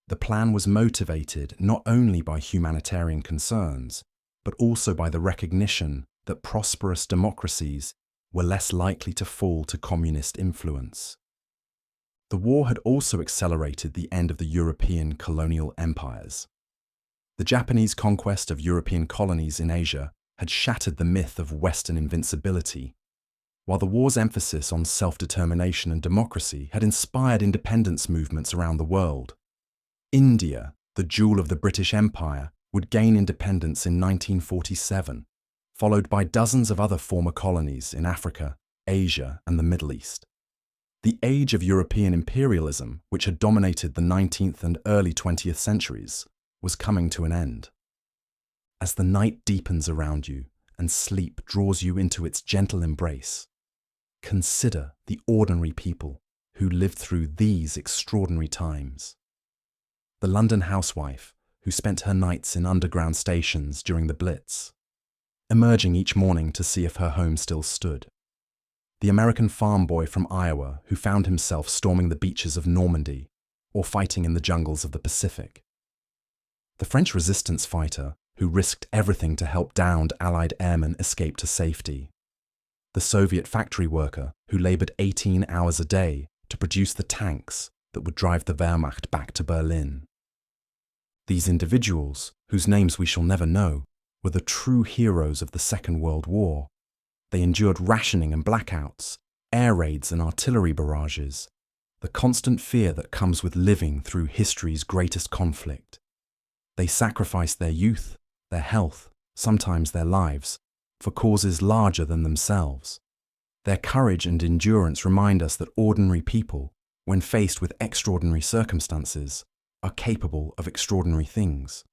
The plan was motivated not only by humanitarian concerns, but also by the recognition that prosperous democracies were less likely to fall to communist influence. The war had also accelerated the end of the European colonial empires. The Japanese conquest of European colonies in Asia had shattered the myth of Western invincibility, while the war's emphasis on self-determination and democracy had inspired independence movements around the world. India, the jewel of the British Empire, would gain independence in 1947, followed by dozens of other former colonies in Africa, Asia, and the Middle East. The age of European imperialism, which had dominated the 19th and early 20th centuries, was coming to an end. As the night deepens around you and sleep draws you into its gentle embrace, consider the ordinary people who lived through these extraordinary times. The London housewife who spent her nights in underground stations during the Blitz, emerging each morning to see if her home still stood. The American farm boy from Iowa who found himself storming the beaches of Normandy or fighting in the jungles of the Pacific. The French resistance fighter who risked everything to help downed Allied airmen escape to safety. The Soviet factory worker who labored 18 hours a day to produce the tanks that would drive the Wehrmacht back to Berlin. These individuals, whose names we shall never know, were the true heroes of the Second World War. They endured rationing and blackouts, air raids and artillery barrages, the constant fear that comes with living through history's greatest conflict. They sacrificed their youth, their health, sometimes their lives, for causes larger than themselves. Their courage and endurance remind us that ordinary people, when faced with extraordinary circumstances, are capable of extraordinary things.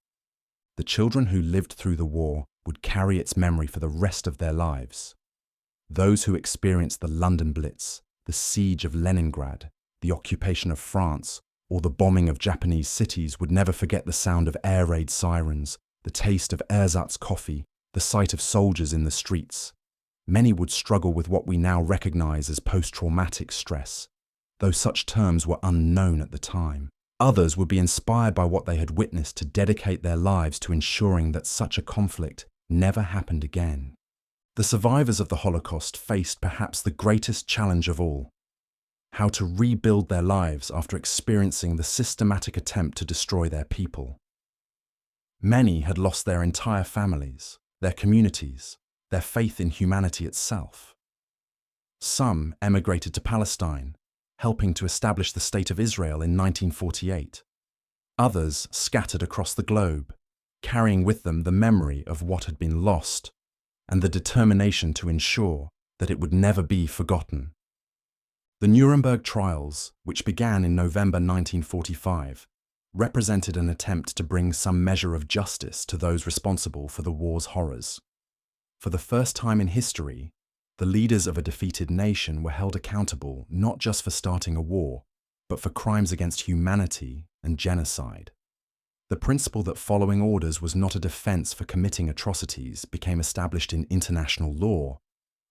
The children who lived through the war would carry its memory for the rest of their lives. Those who experienced the London Blitz, the siege of Leningrad, the occupation of France, or the bombing of Japanese cities would never forget the sound of air raid sirens, the taste of ersatz coffee, the sight of soldiers in the streets. Many would struggle with what we now recognize as post-traumatic stress, though such terms were unknown at the time. Others would be inspired by what they had witnessed to dedicate their lives to ensuring that such a conflict never happened again. The survivors of the Holocaust faced perhaps the greatest challenge of all: how to rebuild their lives after experiencing the systematic attempt to destroy their people. Many had lost their entire families, their communities, their faith in humanity itself. Some emigrated to Palestine, helping to establish the State of Israel in 1948. Others scattered across the globe, carrying with them the memory of what had been lost and the determination to ensure that it would never be forgotten. The Nuremberg trials, which began in November 1945, represented an attempt to bring some measure of justice to those responsible for the war's horrors. For the first time in history, the leaders of a defeated nation were held accountable not just for starting a war, but for crimes against humanity and genocide. The principle that following orders was not a defense for committing atrocities became established in international law,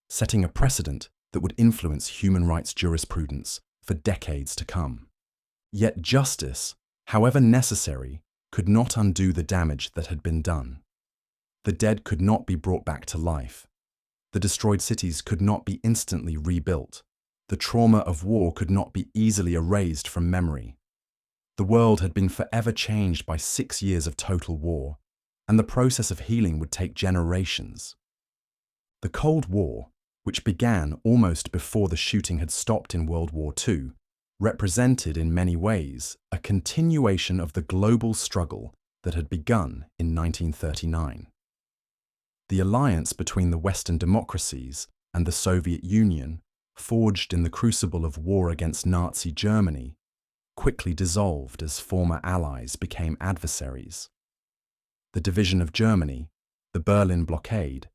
setting a precedent that would influence human rights jurisprudence for decades to come. Yet justice, however necessary, could not undo the damage that had been done. The dead could not be brought back to life. The destroyed cities could not be instantly rebuilt. The trauma of war could not be easily erased from memory. The world had been forever changed by 6 years of total war, and the process of healing would take generations. The Cold War, which began almost before the shooting had stopped in World War II, represented in many ways a continuation of the global struggle that had begun in 1939. The alliance between the Western democracies and the Soviet Union, forged in the crucible of war against Nazi Germany, quickly dissolved as former allies became adversaries. The division of Germany, the Berlin blockade,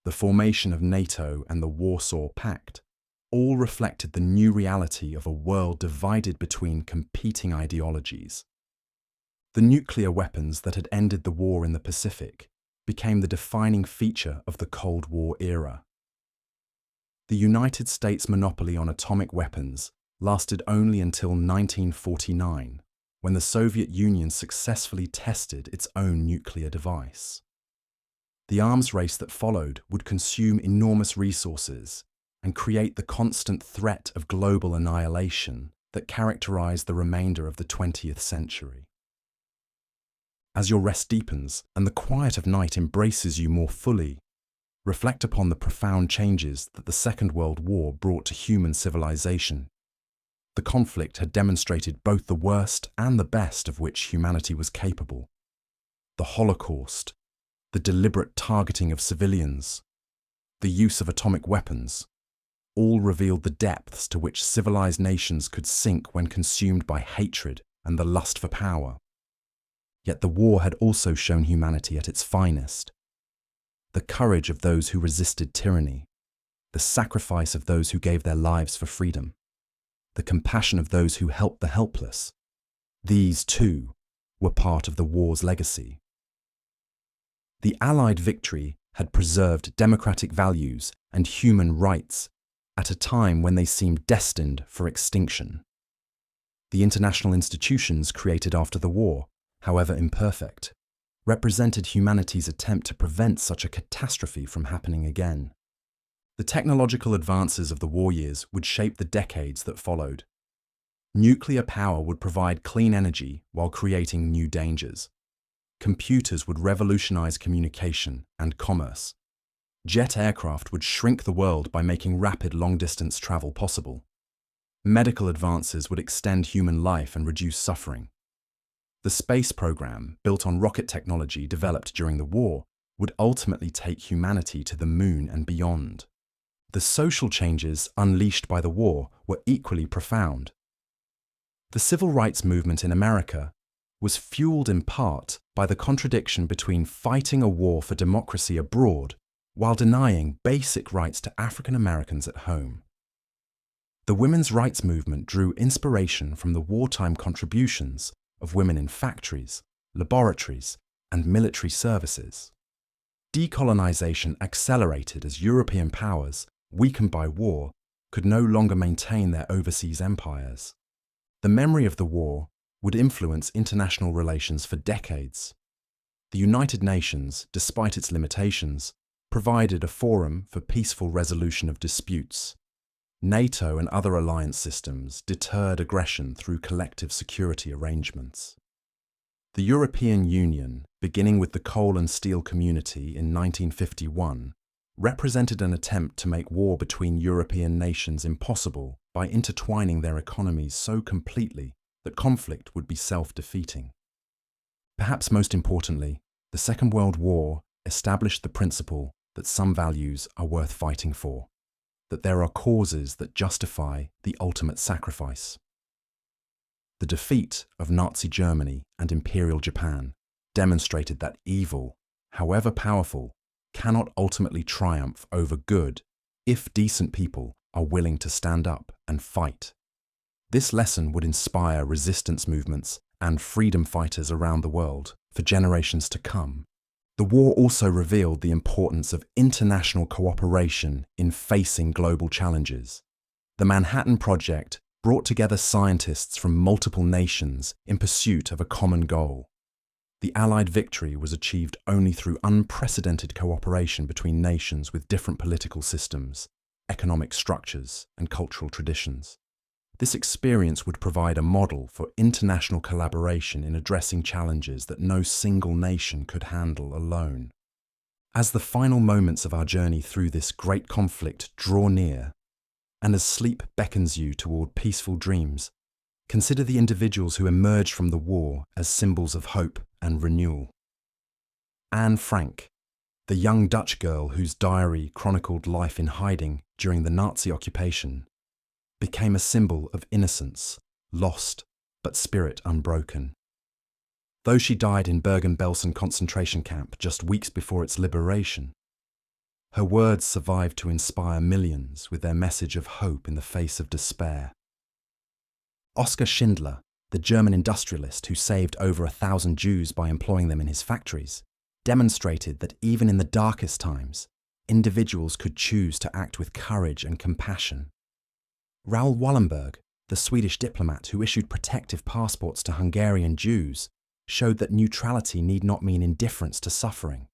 the formation of NATO and the Warsaw Pact, all reflected the new reality of a world divided between competing ideologies. The nuclear weapons that had ended the war in the Pacific became the defining feature of the Cold War era. The United States' monopoly on atomic weapons lasted only until 1949, when the Soviet Union successfully tested its own nuclear device. The arms race that followed would consume enormous resources and create the constant threat of global annihilation that characterized the remainder of the 20th century. As your rest deepens and the quiet of night embraces you more fully, reflect upon the profound changes that the Second World War brought to human civilization. The conflict had demonstrated both the worst and the best of which humanity was capable. The Holocaust, the deliberate targeting of civilians, the use of atomic weapons, all revealed the depths to which civilized nations could sink when consumed by hatred and the lust for power. Yet the war had also shown humanity at its finest. The courage of those who resisted tyranny, the sacrifice of those who gave their lives for freedom, the compassion of those who helped the helpless. These, too, were part of the war's legacy. The Allied victory had preserved democratic values and human rights at a time when they seemed destined for extinction. The international institutions created after the war, however imperfect, represented humanity's attempt to prevent such a catastrophe from happening again. The technological advances of the war years would shape the decades that followed. Nuclear power would provide clean energy while creating new dangers. Computers would revolutionize communication and commerce. Jet aircraft would shrink the world by making rapid long-distance travel possible. Medical advances would extend human life and reduce suffering. The space program, built on rocket technology developed during the war, would ultimately take humanity to the moon and beyond. The social changes unleashed by the war were equally profound. The civil rights movement in America was fueled in part by the contradiction between fighting a war for democracy abroad while denying basic rights to African Americans at home. The women's rights movement drew inspiration from the wartime contributions of women in factories, laboratories, and military services. Decolonization accelerated as European powers, weakened by war, could no longer maintain their overseas empires. The memory of the war would influence international relations for decades. The United Nations, despite its limitations, provided a forum for peaceful resolution of disputes. NATO and other alliance systems deterred aggression through collective security arrangements. The European Union, beginning with the coal and steel community in 1951, represented an attempt to make war between European nations impossible by intertwining their economies so completely that conflict would be self-defeating. Perhaps most importantly, the Second World War established the principle that some values are worth fighting for, that there are causes that justify the ultimate sacrifice. The defeat of Nazi Germany and Imperial Japan demonstrated that evil, however powerful, cannot ultimately triumph over good if decent people are willing to stand up and fight. This lesson would inspire resistance movements and freedom fighters around the world for generations to come. The war also revealed the importance of international cooperation in facing global challenges. The Manhattan Project brought together scientists from multiple nations in pursuit of a common goal. The Allied victory was achieved only through unprecedented cooperation between nations with different political systems, economic structures, and cultural traditions. This experience would provide a model for international collaboration in addressing challenges that no single nation could handle alone. As the final moments of our journey through this great conflict draw near, and as sleep beckons you toward peaceful dreams, Consider the individuals who emerged from the war as symbols of hope and renewal. Anne Frank, the young Dutch girl whose diary chronicled life in hiding during the Nazi occupation, became a symbol of innocence, lost but spirit unbroken. Though she died in Bergen-Belsen concentration camp just weeks before its liberation, her words survived to inspire millions with their message of hope in the face of despair. Oskar Schindler, the German industrialist who saved over 1,000 Jews by employing them in his factories, demonstrated that even in the darkest times, individuals could choose to act with courage and compassion. Raoul Wallenberg, the Swedish diplomat who issued protective passports to Hungarian Jews, showed that neutrality need not mean indifference to suffering.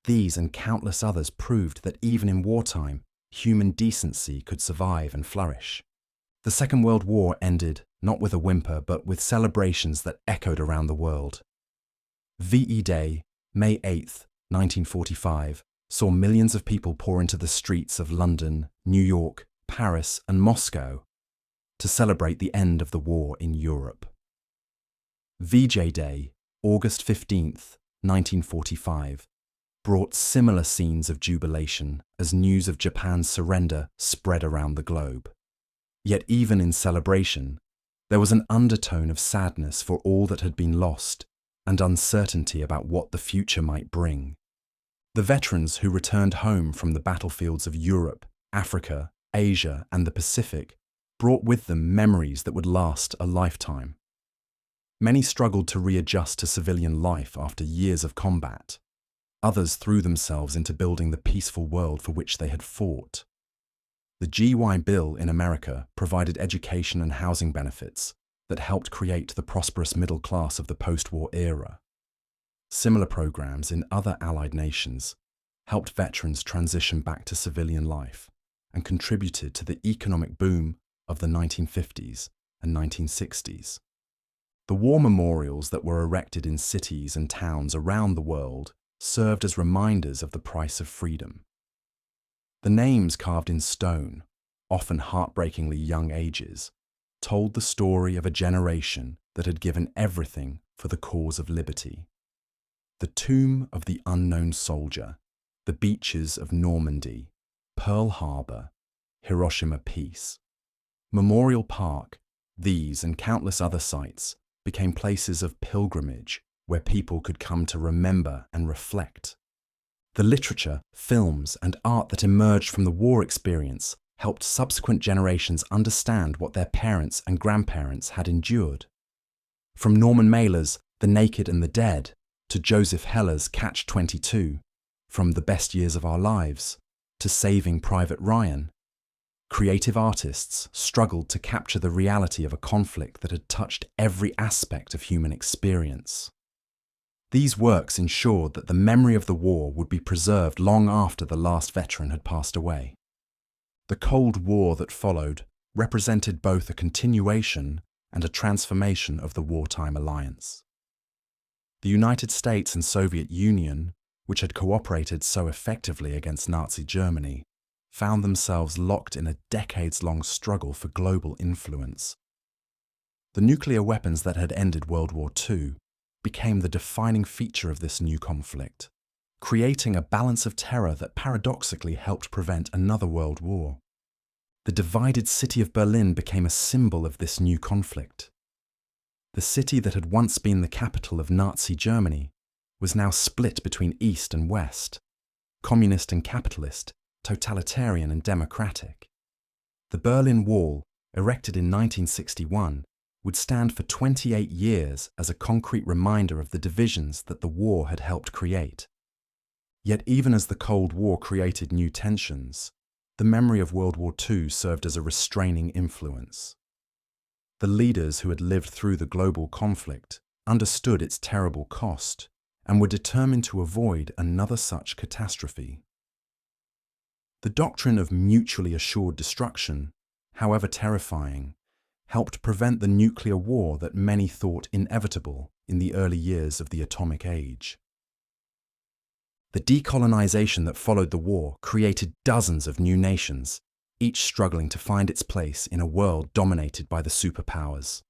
These and countless others proved that even in wartime, human decency could survive and flourish. The Second World War ended not with a whimper, but with celebrations that echoed around the world. VE Day, May 8, 1945, saw millions of people pour into the streets of London, New York, Paris, and Moscow to celebrate the end of the war in Europe. VJ Day, August 15, 1945, brought similar scenes of jubilation as news of Japan's surrender spread around the globe. Yet even in celebration, there was an undertone of sadness for all that had been lost and uncertainty about what the future might bring. The veterans who returned home from the battlefields of Europe, Africa, Asia, and the Pacific brought with them memories that would last a lifetime. Many struggled to readjust to civilian life after years of combat. Others threw themselves into building the peaceful world for which they had fought. The GY Bill in America provided education and housing benefits that helped create the prosperous middle class of the post-war era. Similar programs in other Allied nations helped veterans transition back to civilian life and contributed to the economic boom of the 1950s and 1960s. The war memorials that were erected in cities and towns around the world served as reminders of the price of freedom. The names carved in stone, often heartbreakingly young ages, told the story of a generation that had given everything for the cause of liberty. The tomb of the unknown soldier, the beaches of Normandy, Pearl Harbor, Hiroshima Peace, Memorial Park, these and countless other sites became places of pilgrimage where people could come to remember and reflect. The literature, films, and art that emerged from the war experience helped subsequent generations understand what their parents and grandparents had endured. From Norman Mailer's The Naked and the Dead to Joseph Heller's Catch-22, from The Best Years of Our Lives to Saving Private Ryan, creative artists struggled to capture the reality of a conflict that had touched every aspect of human experience. These works ensured that the memory of the war would be preserved long after the last veteran had passed away. The Cold War that followed represented both a continuation and a transformation of the wartime alliance. The United States and Soviet Union, which had cooperated so effectively against Nazi Germany, found themselves locked in a decades-long struggle for global influence. The nuclear weapons that had ended World War II became the defining feature of this new conflict, creating a balance of terror that paradoxically helped prevent another world war. The divided city of Berlin became a symbol of this new conflict. The city that had once been the capital of Nazi Germany was now split between East and West, communist and capitalist, totalitarian and democratic. The Berlin Wall, erected in 1961, would stand for 28 years as a concrete reminder of the divisions that the war had helped create. Yet even as the Cold War created new tensions, the memory of World War II served as a restraining influence. The leaders who had lived through the global conflict understood its terrible cost and were determined to avoid another such catastrophe. The doctrine of mutually assured destruction, however terrifying, helped prevent the nuclear war that many thought inevitable in the early years of the atomic age. The decolonization that followed the war created dozens of new nations, each struggling to find its place in a world dominated by the superpowers.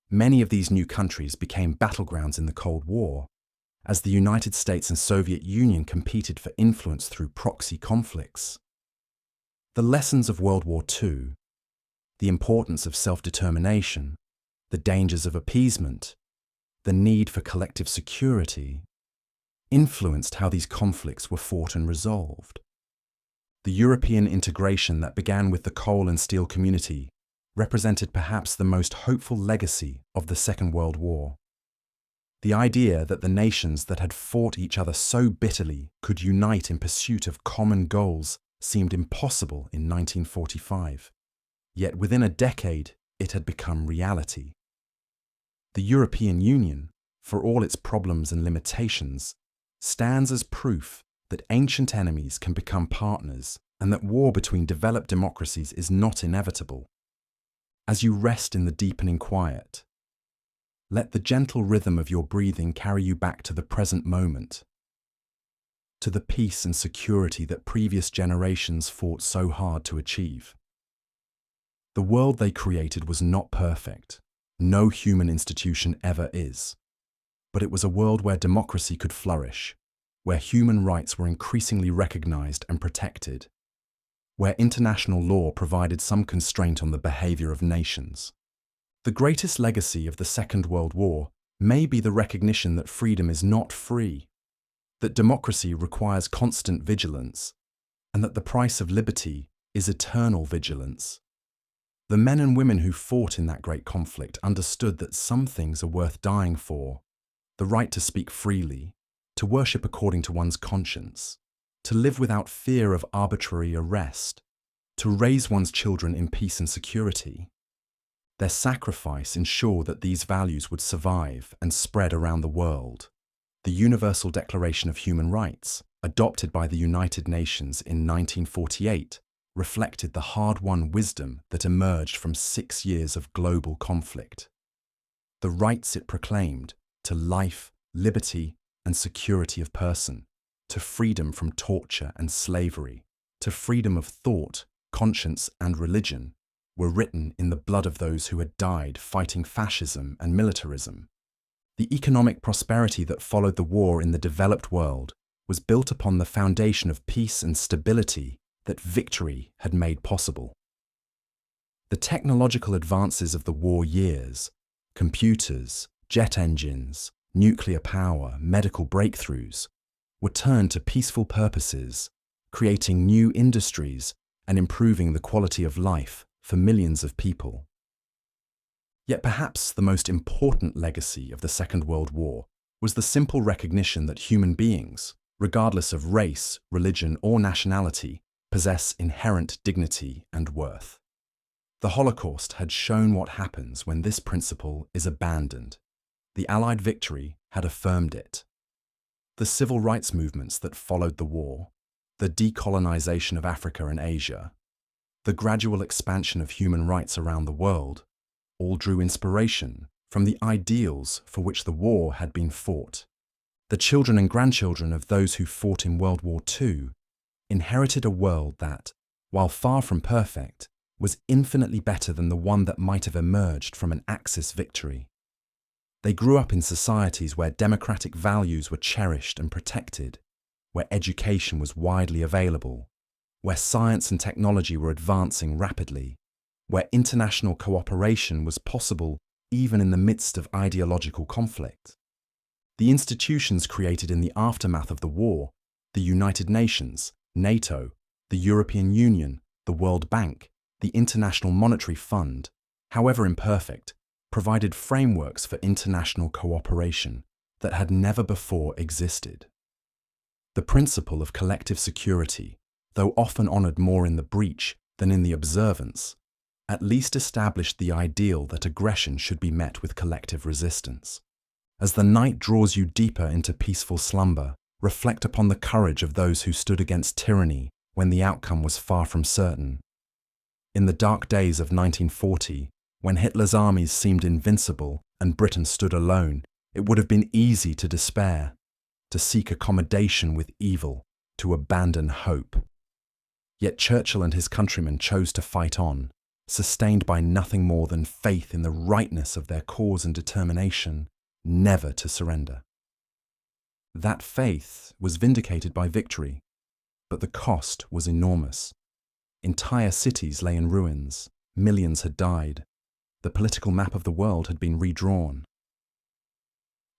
Many of these new countries became battlegrounds in the Cold War, as the United States and Soviet Union competed for influence through proxy conflicts. The lessons of World War II, the importance of self-determination, the dangers of appeasement, the need for collective security, influenced how these conflicts were fought and resolved. The European integration that began with the coal and steel community represented perhaps the most hopeful legacy of the Second World War. The idea that the nations that had fought each other so bitterly could unite in pursuit of common goals seemed impossible in 1945. Yet within a decade, it had become reality. The European Union, for all its problems and limitations, stands as proof that ancient enemies can become partners and that war between developed democracies is not inevitable. As you rest in the deepening quiet, let the gentle rhythm of your breathing carry you back to the present moment, to the peace and security that previous generations fought so hard to achieve. The world they created was not perfect. No human institution ever is. But it was a world where democracy could flourish, where human rights were increasingly recognized and protected, where international law provided some constraint on the behavior of nations. The greatest legacy of the Second World War may be the recognition that freedom is not free, that democracy requires constant vigilance, and that the price of liberty is eternal vigilance. The men and women who fought in that great conflict understood that some things are worth dying for: the right to speak freely, to worship according to one's conscience, to live without fear of arbitrary arrest, to raise one's children in peace and security. Their sacrifice ensured that these values would survive and spread around the world. The Universal Declaration of Human Rights, adopted by the United Nations in 1948, reflected the hard-won wisdom that emerged from 6 years of global conflict. The rights it proclaimed to life, liberty, and security of person, to freedom from torture and slavery, to freedom of thought, conscience, and religion, were written in the blood of those who had died fighting fascism and militarism. The economic prosperity that followed the war in the developed world was built upon the foundation of peace and stability that victory had made possible. The technological advances of the war years, computers, jet engines, nuclear power, medical breakthroughs, were turned to peaceful purposes, creating new industries and improving the quality of life for millions of people. Yet perhaps the most important legacy of the Second World War was the simple recognition that human beings, regardless of race, religion, or nationality, possess inherent dignity and worth. The Holocaust had shown what happens when this principle is abandoned. The Allied victory had affirmed it. The civil rights movements that followed the war, the decolonization of Africa and Asia, the gradual expansion of human rights around the world, all drew inspiration from the ideals for which the war had been fought. The children and grandchildren of those who fought in World War II inherited a world that, while far from perfect, was infinitely better than the one that might have emerged from an Axis victory. They grew up in societies where democratic values were cherished and protected, where education was widely available, where science and technology were advancing rapidly, where international cooperation was possible even in the midst of ideological conflict. The institutions created in the aftermath of the war, the United Nations, NATO, the European Union, the World Bank, the International Monetary Fund, however imperfect, provided frameworks for international cooperation that had never before existed. The principle of collective security, though often honored more in the breach than in the observance, at least established the ideal that aggression should be met with collective resistance. As the night draws you deeper into peaceful slumber, reflect upon the courage of those who stood against tyranny when the outcome was far from certain. In the dark days of 1940, when Hitler's armies seemed invincible and Britain stood alone, it would have been easy to despair, to seek accommodation with evil, to abandon hope. Yet Churchill and his countrymen chose to fight on, sustained by nothing more than faith in the rightness of their cause and determination never to surrender. That faith was vindicated by victory, but the cost was enormous. Entire cities lay in ruins, millions had died, the political map of the world had been redrawn.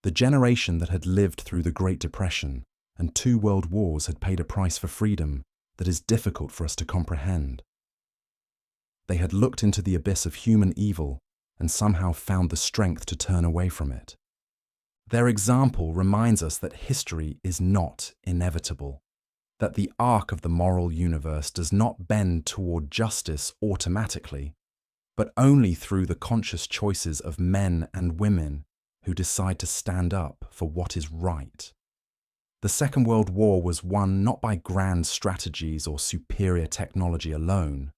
The generation that had lived through the Great Depression and 2 world wars had paid a price for freedom that is difficult for us to comprehend. They had looked into the abyss of human evil and somehow found the strength to turn away from it. Their example reminds us that history is not inevitable, that the arc of the moral universe does not bend toward justice automatically, but only through the conscious choices of men and women who decide to stand up for what is right. The Second World War was won not by grand strategies or superior technology alone,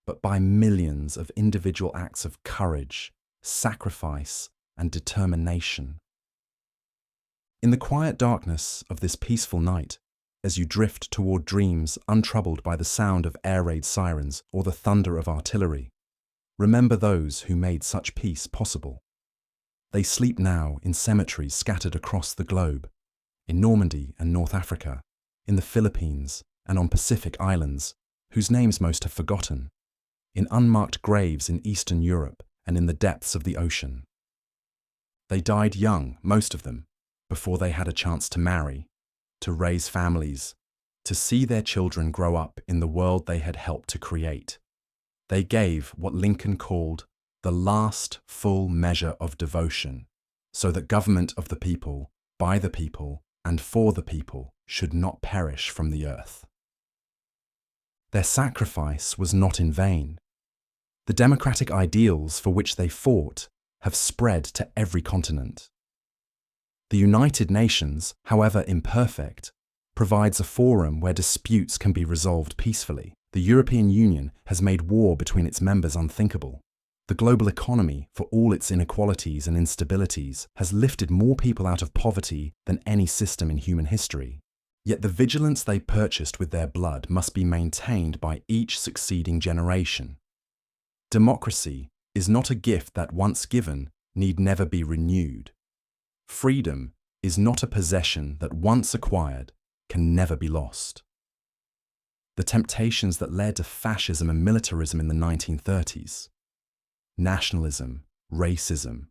but by millions of individual acts of courage, sacrifice, and determination. In the quiet darkness of this peaceful night, as you drift toward dreams untroubled by the sound of air raid sirens or the thunder of artillery, remember those who made such peace possible. They sleep now in cemeteries scattered across the globe, in Normandy and North Africa, in the Philippines and on Pacific islands, whose names most have forgotten, in unmarked graves in Eastern Europe and in the depths of the ocean. They died young, most of them, before they had a chance to marry, to raise families, to see their children grow up in the world they had helped to create. They gave what Lincoln called the last full measure of devotion, so that government of the people, by the people, and for the people should not perish from the earth. Their sacrifice was not in vain. The democratic ideals for which they fought have spread to every continent. The United Nations, however imperfect, provides a forum where disputes can be resolved peacefully. The European Union has made war between its members unthinkable. The global economy, for all its inequalities and instabilities, has lifted more people out of poverty than any system in human history. Yet the vigilance they purchased with their blood must be maintained by each succeeding generation. Democracy is not a gift that, once given, need never be renewed. Freedom is not a possession that, once acquired, can never be lost. The temptations that led to fascism and militarism in the 1930s, nationalism, racism,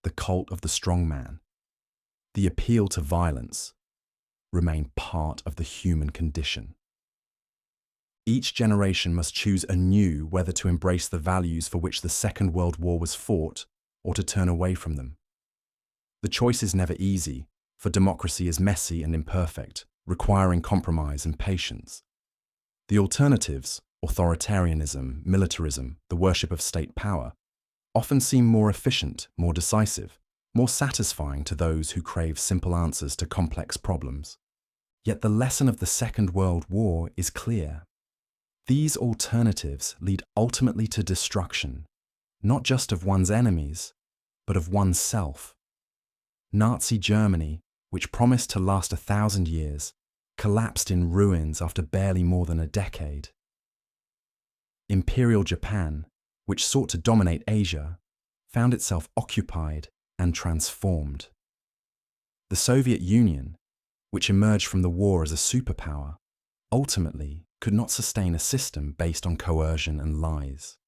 the cult of the strongman, the appeal to violence, remain part of the human condition. Each generation must choose anew whether to embrace the values for which the Second World War was fought or to turn away from them. The choice is never easy, for democracy is messy and imperfect, requiring compromise and patience. The alternatives, authoritarianism, militarism, the worship of state power, often seem more efficient, more decisive, more satisfying to those who crave simple answers to complex problems. Yet the lesson of the Second World War is clear. These alternatives lead ultimately to destruction, not just of one's enemies, but of oneself. Nazi Germany, which promised to last 1,000 years, collapsed in ruins after barely more than a decade. Imperial Japan, which sought to dominate Asia, found itself occupied and transformed. The Soviet Union, which emerged from the war as a superpower, ultimately could not sustain a system based on coercion and lies.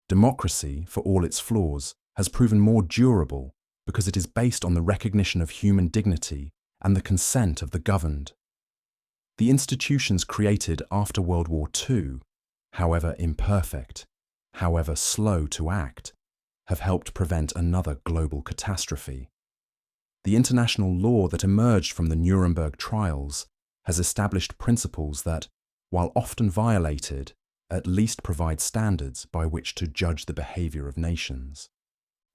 Democracy, for all its flaws, has proven more durable because it is based on the recognition of human dignity and the consent of the governed. The institutions created after World War II, however imperfect, however slow to act, have helped prevent another global catastrophe. The international law that emerged from the Nuremberg trials has established principles that, while often violated, at least provide standards by which to judge the behavior of nations.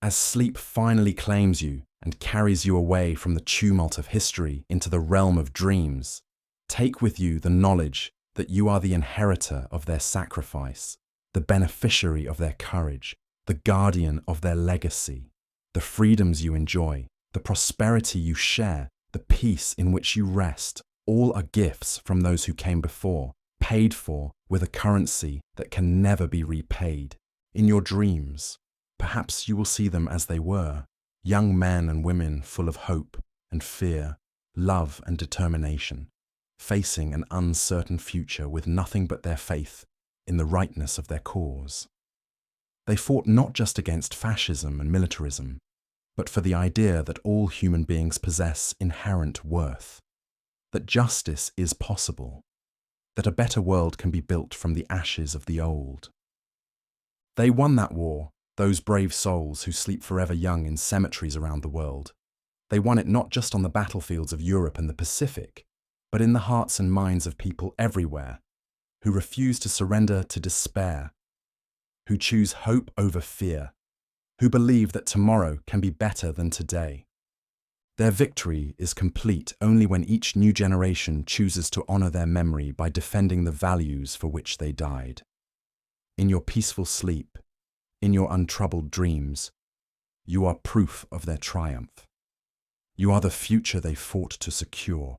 As sleep finally claims you and carries you away from the tumult of history into the realm of dreams, take with you the knowledge that you are the inheritor of their sacrifice, the beneficiary of their courage, the guardian of their legacy. The freedoms you enjoy, the prosperity you share, the peace in which you rest, all are gifts from those who came before, paid for with a currency that can never be repaid. In your dreams, perhaps you will see them as they were, young men and women full of hope and fear, love and determination, facing an uncertain future with nothing but their faith in the rightness of their cause. They fought not just against fascism and militarism, but for the idea that all human beings possess inherent worth, that justice is possible, that a better world can be built from the ashes of the old. They won that war, those brave souls who sleep forever young in cemeteries around the world. They won it not just on the battlefields of Europe and the Pacific, but in the hearts and minds of people everywhere, who refuse to surrender to despair, who choose hope over fear, who believe that tomorrow can be better than today. Their victory is complete only when each new generation chooses to honor their memory by defending the values for which they died. In your peaceful sleep, in your untroubled dreams, you are proof of their triumph. You are the future they fought to secure,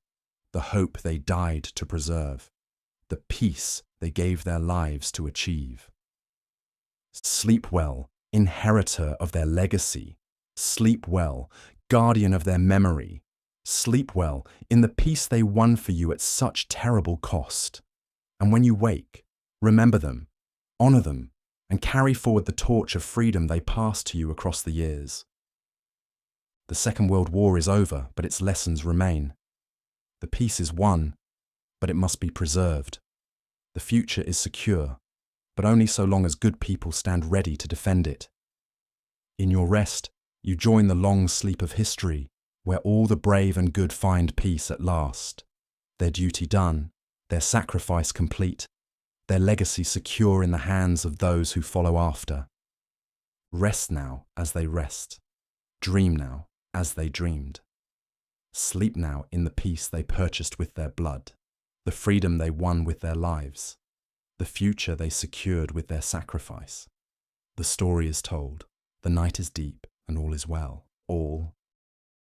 the hope they died to preserve, the peace they gave their lives to achieve. Sleep well, inheritor of their legacy. Sleep well, guardian of their memory. Sleep well in the peace they won for you at such terrible cost. And when you wake, remember them, honor them, and carry forward the torch of freedom they passed to you across the years. The Second World War is over, but its lessons remain. The peace is won, but it must be preserved. The future is secure, but only so long as good people stand ready to defend it. In your rest, you join the long sleep of history, where all the brave and good find peace at last, their duty done, their sacrifice complete, their legacy secure in the hands of those who follow after. Rest now as they rest. Dream now as they dreamed. Sleep now in the peace they purchased with their blood, the freedom they won with their lives, the future they secured with their sacrifice. The story is told, the night is deep, and all is well. All